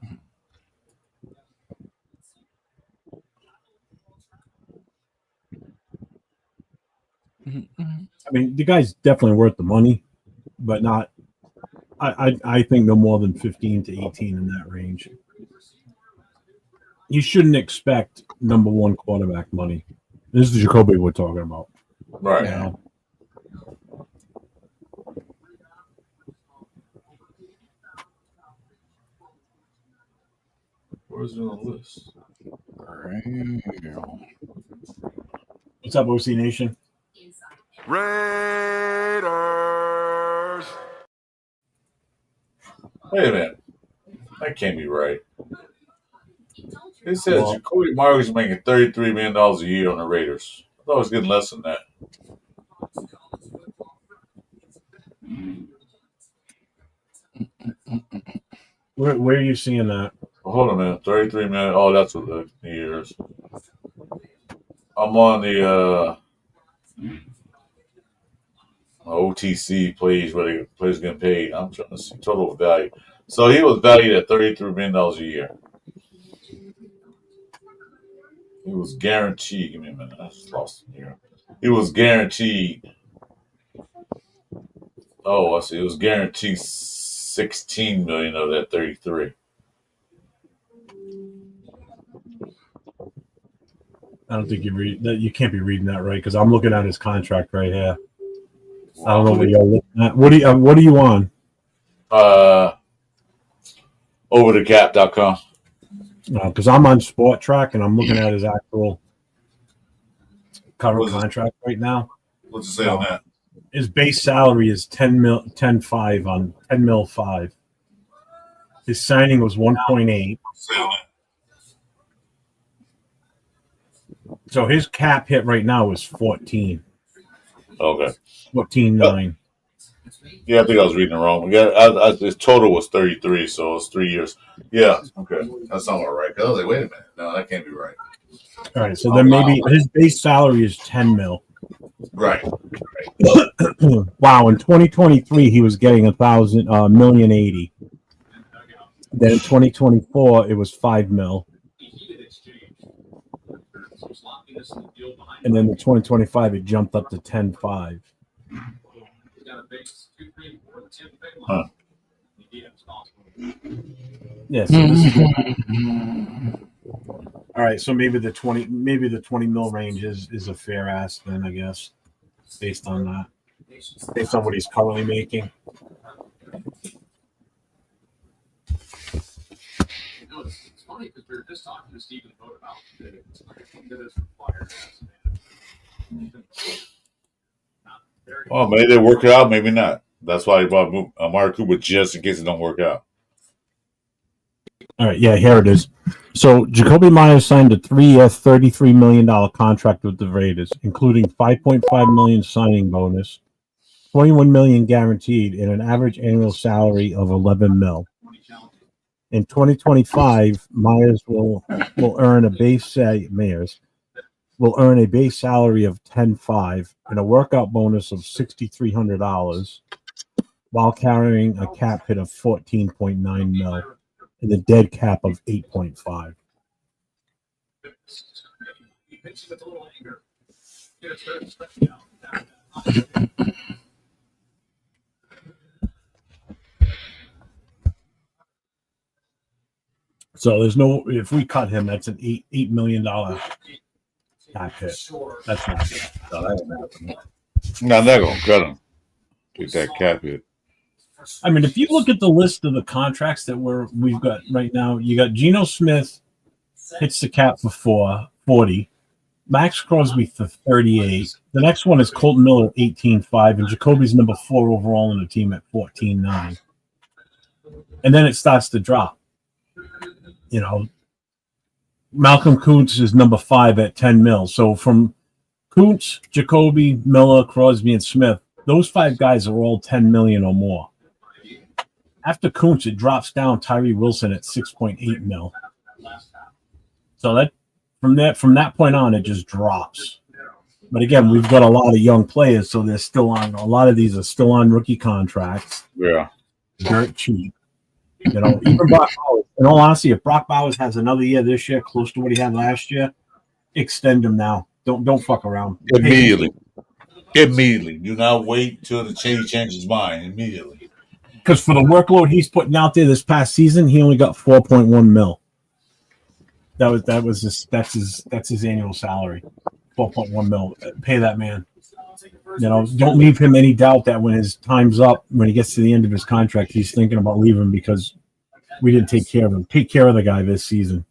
I mean, the guy's definitely worth the money, but not. I think no more than 15 to 18 in that range. You shouldn't expect number one quarterback money. This is Jacoby we're talking about. Right. You know? Where's it on the list? What's up, OC Nation? Raiders. Wait a minute. That can't be right. It says Jacoby Myers is making $33 million a year on the Raiders. I thought it was getting less than that. Where are you seeing that? Well, hold on a minute. 33 million. Oh, that's what the years. I'm on the OTC plays where the players getting paid. I'm trying to see total value. So he was valued at $33 million a year. He was guaranteed. Give me a minute. I just lost him here. He was guaranteed. Oh, I see. It was guaranteed 16 million of that 33. I don't think you read that. You can't be reading that right because I'm looking at his contract right here. I don't know what you're looking at. What are you on? Overthecap.com. Because I'm on Sport Track and I'm looking at his actual current contract right now. What's it say on that? His base salary is 10.5 on 10 mil 5. His signing was 1.8. So his cap hit right now is 14. Okay. 14.9. Yeah, I think I was reading it wrong. Yeah, his total was 33, so it's 3 years. Yeah, okay. That sounds all right. I was like, wait a minute. No, that can't be right. All right, so then maybe his base salary is 10 mil. Right. Wow, in 2023 he was getting $1,080,000. Then in 2024 it was 5 mil. And then in 2025 it jumped up to 10.5. Huh. Yeah, so this is all right. So maybe the 20 mil range is a fair ask then, I guess, based on that, based on what he's currently making. It's funny because we were just talking to Stephen about this required. Well, maybe they work it out, maybe not. That's why he bought Amari Cooper just in case it don't work out. All right, yeah, here it is. So Jacoby Myers signed a 3-year, $33 million contract with the Raiders, including $5.5 million signing bonus, $21 million guaranteed, and an average annual salary of $11 million. In 2025, Myers will earn a base salary of $10.5 and a workout bonus of $6,300, while carrying a cap hit of $14.9 million and a dead cap of $8.5. So there's no, if we cut him, that's an $8 million cap hit. That's not good. So that won't happen. No, they're gonna cut him. Get that cap hit. I mean, if you look at the list of the contracts that we've got right now, you got Geno Smith hits the cap for 40, Max Crosby for 38. The next one is Colton Miller, 18.5, and Jacoby's number 4 overall in the team at 14.9. And then it starts to drop. You know, Malcolm Kuntz is number 5 at 10 mil. So from Kuntz, Jacoby, Miller, Crosby, and Smith, those 5 guys are all 10 million or more. After Kuntz, it drops down Tyree Wilson at 6.8 mil. So that from that point on, it just drops. But again, we've got a lot of young players, so they're still on. A lot of these are still on rookie contracts. Yeah. Dirt cheap. You know, even Brock Bowers. In all honesty, if Brock Bowers has another year this year, close to what he had last year, extend him now. Don't fuck around. Immediately. Do not wait till the changes his mind. Immediately. Because for the workload he's putting out there this past season, he only got 4.1 mil. That's his annual salary. 4.1 mil. Pay that man. You know, don't leave him any doubt that when his time's up, when he gets to the end of his contract, he's thinking about leaving because we didn't take care of him. Take care of the guy this season.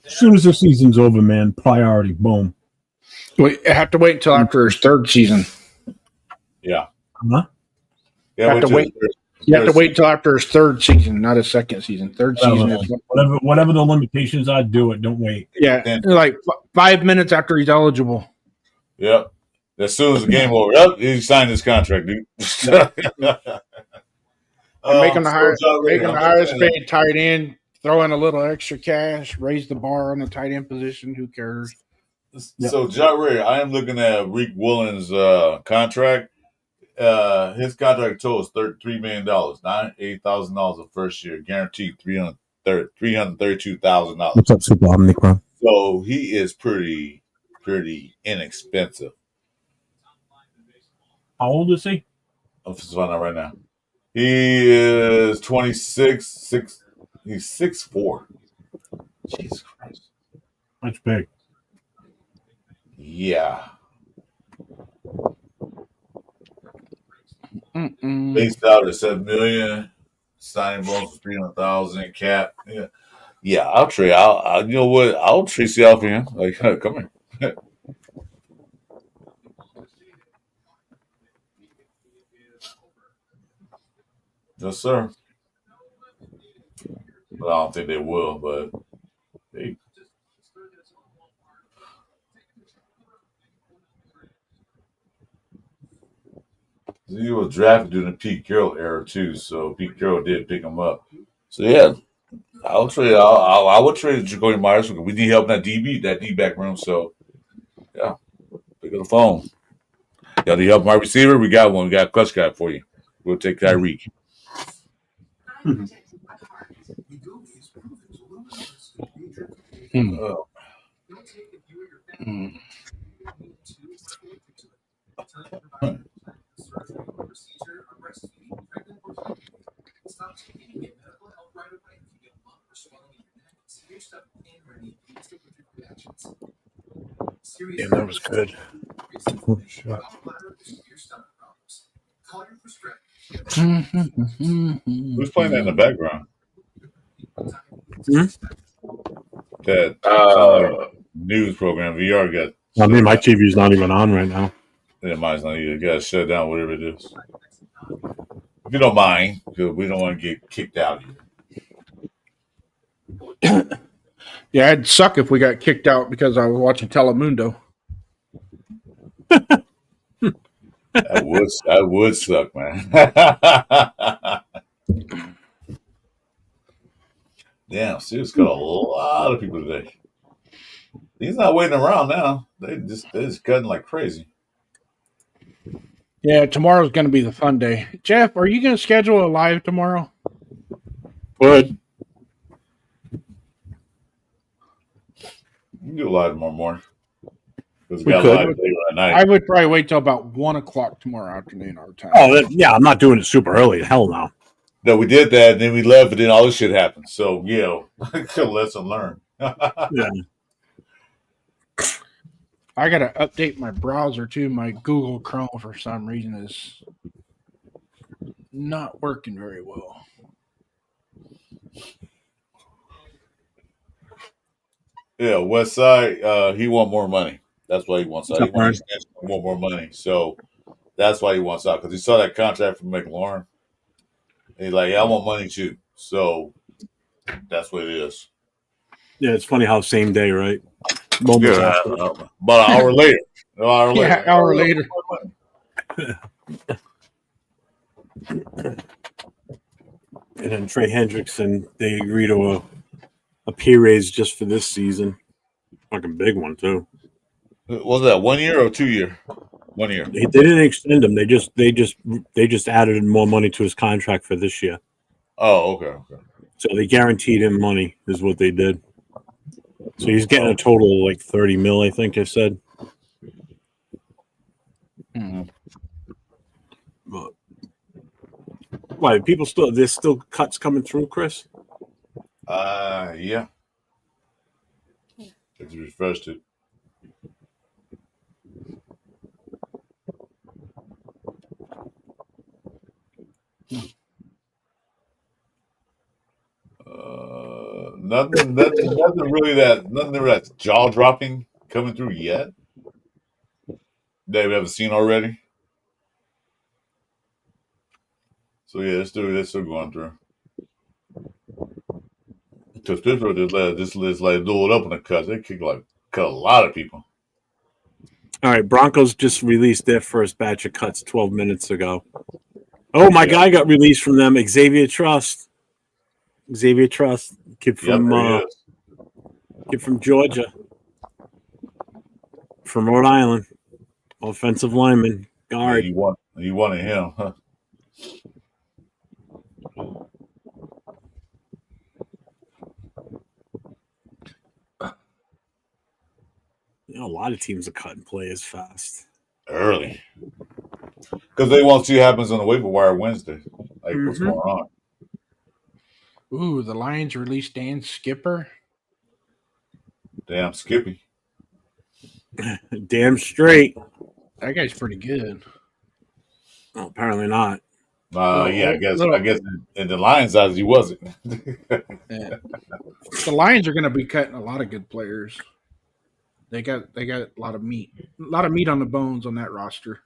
As soon as the season's over, man, priority, boom. We have to wait until after his third season. Yeah. Huh? Yeah, You have to wait until after his third season, not his second season. Third season is whatever the limitations are, do it. Don't wait. Yeah, like 5 minutes after he's eligible. Yep. As soon as the game over, yep, he signed his contract, dude. Making the highest paid tight end, throw in a little extra cash, raise the bar on the tight end position. Who cares? So, John Ray, I am looking at Reek Willen's contract. His contract total is $33 million, $98,000 the first year, guaranteed $332,000. What's up, Super Omnicron? So he is pretty inexpensive. How old is he? I'm just finding out right now. He is 26. He's 6'4". Jesus Christ. That's big. Yeah. Based out at $7 million. Signing bonus for $300,000 cap. Yeah. I'll trade. I'll you know what? I'll trade you out for him. Like, come here. Yes, sir. But I don't think they will. But they. He was drafted during the Pete Carroll era too, so Pete Carroll did pick him up. So yeah, I would trade Jacoby Myers because we need help in that D back room. So yeah, pick up the phone. Y'all need help my receiver? We got one. We got a clutch guy for you. We'll take Tyreek. Yeah, that was good. Who's playing that in the background? That news program VR got. I mean, my TV's not even on right now. Yeah, mine's not either. You gotta shut down whatever it is. If you don't mind, because we don't want to get kicked out here. Yeah, it'd suck if we got kicked out because I was watching Telemundo. That would suck, man. Damn, Steelers got a lot of people today. He's not waiting around now. They're just cutting like crazy. Yeah, tomorrow's going to be the fun day. Jeff, are you going to schedule a live tomorrow? Would. We can do a live tomorrow morning. We could. I would probably wait till about 1 o'clock tomorrow afternoon our time. Oh, yeah, I'm not doing it super early. Hell no. No, we did that, and then we left, and then all this shit happened. So, lesson learned. Yeah. I got to update my browser, too. My Google Chrome, for some reason, is not working very well. Yeah, West Side, he want more money. That's why he wants out. He wants more money. So that's why he wants out, because he saw that contract from McLaurin. He's like, I want money too. So that's what it is. Yeah, it's funny how same day, right? About an hour later. An hour later. And then Trey Hendrickson, they agree to a pay raise just for this season. Fucking big one too. Was that 1 year or 2 year? 1 year. They didn't extend him. They just added more money to his contract for this year. Oh, okay. So they guaranteed him money, is what they did. So he's getting a total of like 30 mil, I think I said. But why people still? There's still cuts coming through, Chris. Yeah. I just refreshed it. Nothing really that's jaw dropping coming through yet that we haven't seen already. So yeah, they're still going through. Because Pittsburgh just let do it up in the cuts. They cut a lot of people. All right, Broncos just released their first batch of cuts 12 minutes ago. Oh, my guy got released from them, Xavier Trust, kid from Georgia, from Rhode Island, offensive lineman, guard. Yeah, you wanted him, huh? A lot of teams are cutting players fast. Early. Because they want to see what happens on the waiver wire Wednesday. Like, what's going on? Ooh, the Lions released Dan Skipper. Damn, Skippy. Damn straight. That guy's pretty good. Oh, apparently not. I guess in the Lions' eyes he wasn't. Yeah. The Lions are going to be cutting a lot of good players. They got a lot of meat on the bones on that roster.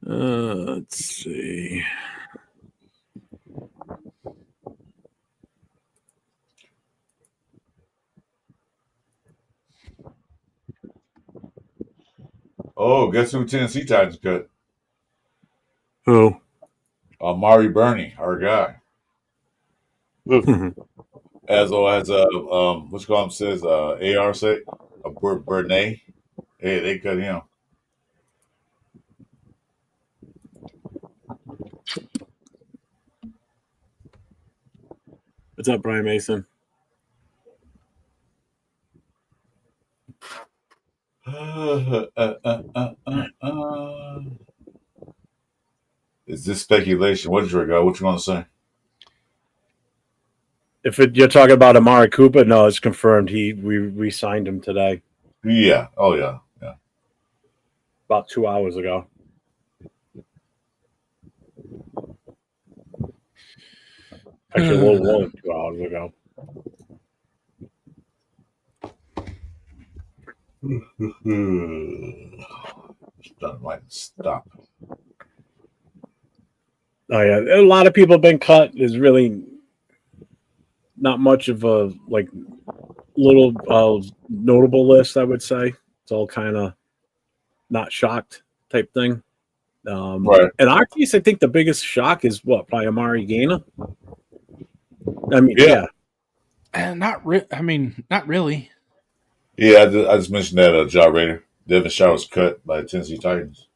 Let's see. Oh, guess who Tennessee Titans cut? Who? Amari Burney, our guy. As what's called says AR say Burney. Hey, they cut him. What's up, Brian Mason? Is this speculation? What you going to say? If you're talking about Amari Cooper, no, it's confirmed. We re-signed him today. Yeah. Oh yeah. About 2 hours ago. Actually, a little more than 2 hours ago. Stop. Oh yeah, a lot of people have been cut. There's really not much of a little notable list, I would say. It's all kind of not shocked type thing. Right. In our case, I think the biggest shock is probably Amari Gainer. I mean, yeah. Not really. Yeah, I just mentioned that job Raider. Devin Shaw was cut by the Tennessee Titans.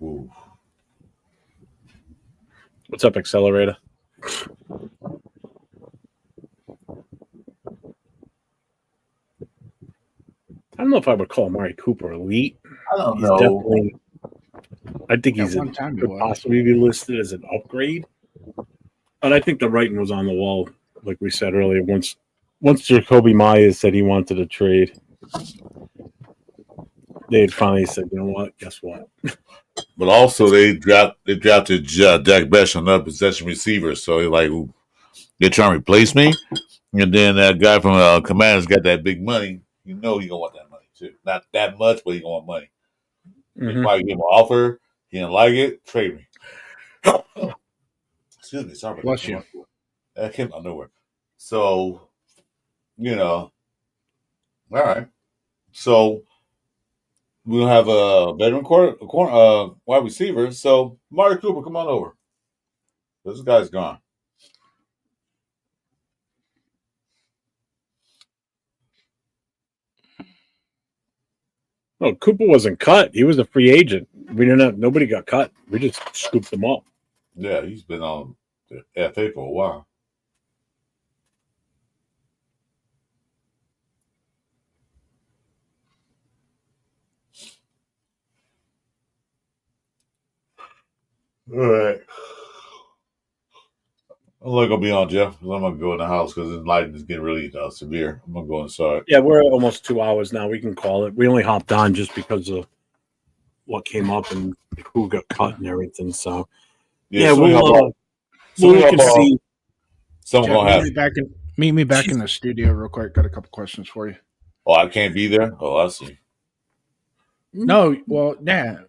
Ooh. What's up, Accelerator? I don't know if I would call Amari Cooper elite. I don't know. I think he's could possibly be listed as an upgrade. But I think the writing was on the wall, like we said earlier. Once Jacoby Myers said he wanted to trade, they had finally said, "You know what? Guess what?" But also they drafted Dak Best on another possession receiver, so they're trying to replace me. And then that guy from Commanders got that big money. You know he gonna want that money too. Not that much, but he gonna want money. They probably give him an offer. He didn't like it. Trade me. Excuse me. Sorry. Bless you. That came out of nowhere. So, all right. So we'll have a veteran wide receiver. So Amari Cooper, come on over. This guy's gone. No, Cooper wasn't cut. He was a free agent. We didn't have nobody got cut. We just scooped him up. Yeah, he's been on the FA for a while. All right. I'm not gonna be on, Jeff, because I'm gonna go in the house because this lighting is getting really severe. I'm gonna go inside. Yeah, we're almost 2 hours now. We can call it. We only hopped on just because of what came up and who got cut and everything. So yeah, soon we'll look and see. Someone Jeff, gonna have. meet me back in the studio real quick. Got a couple questions for you. Oh, I can't be there. Oh, I see. No, well, yeah,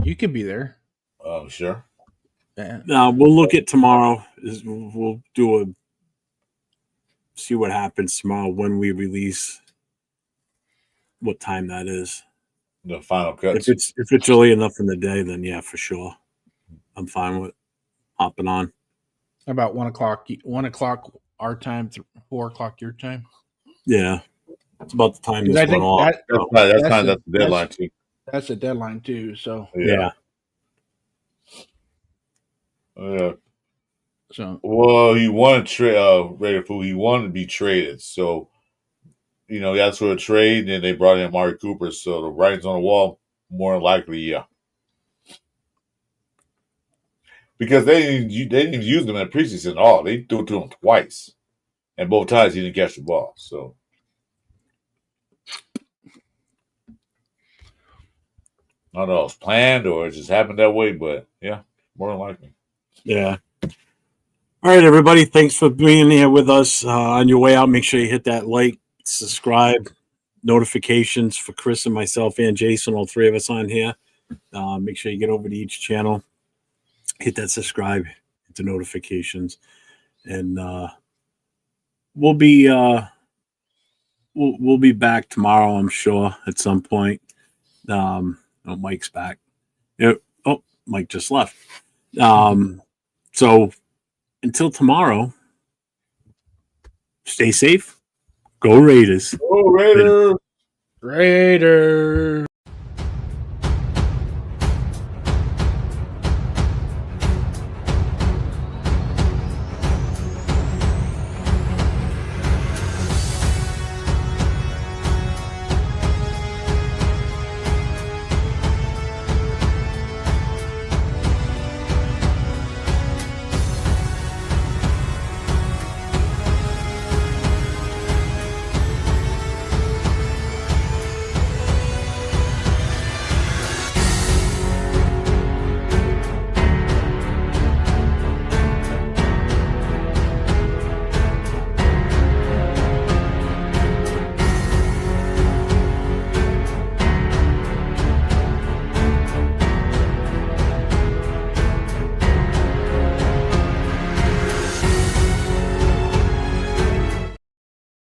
you could be there. Oh, sure. Yeah. We'll look at tomorrow. We'll see what happens tomorrow when we release. What time that is? The final cuts. If it's early enough in the day, then yeah, for sure, I'm fine with hopping on. About 1:00. 1:00 our time, 4:00 your time. Yeah, it's about the time this I went think off. That's the deadline too. That's a deadline too. So Yeah. Yeah. So Well, he wanted Raider Food. He wanted to be traded, so he asked for a trade, and then they brought in Amari Cooper. So the writing's on the wall. More than likely, yeah. Because they didn't even use him in the preseason at all. They threw it to him twice, and both times he didn't catch the ball. So I don't know if it was planned or it just happened that way, but yeah, more than likely. Yeah. All right, everybody. Thanks for being here with us. On your way out, make sure you hit that like, subscribe, notifications for Chris and myself and Jason, all three of us on here. Make sure you get over to each channel, hit that subscribe, hit the notifications, and we'll be back tomorrow, I'm sure, at some point. Mike's back. Yeah. Oh, Mike just left. So until tomorrow, stay safe. Go Raiders. Go Raiders! Raiders.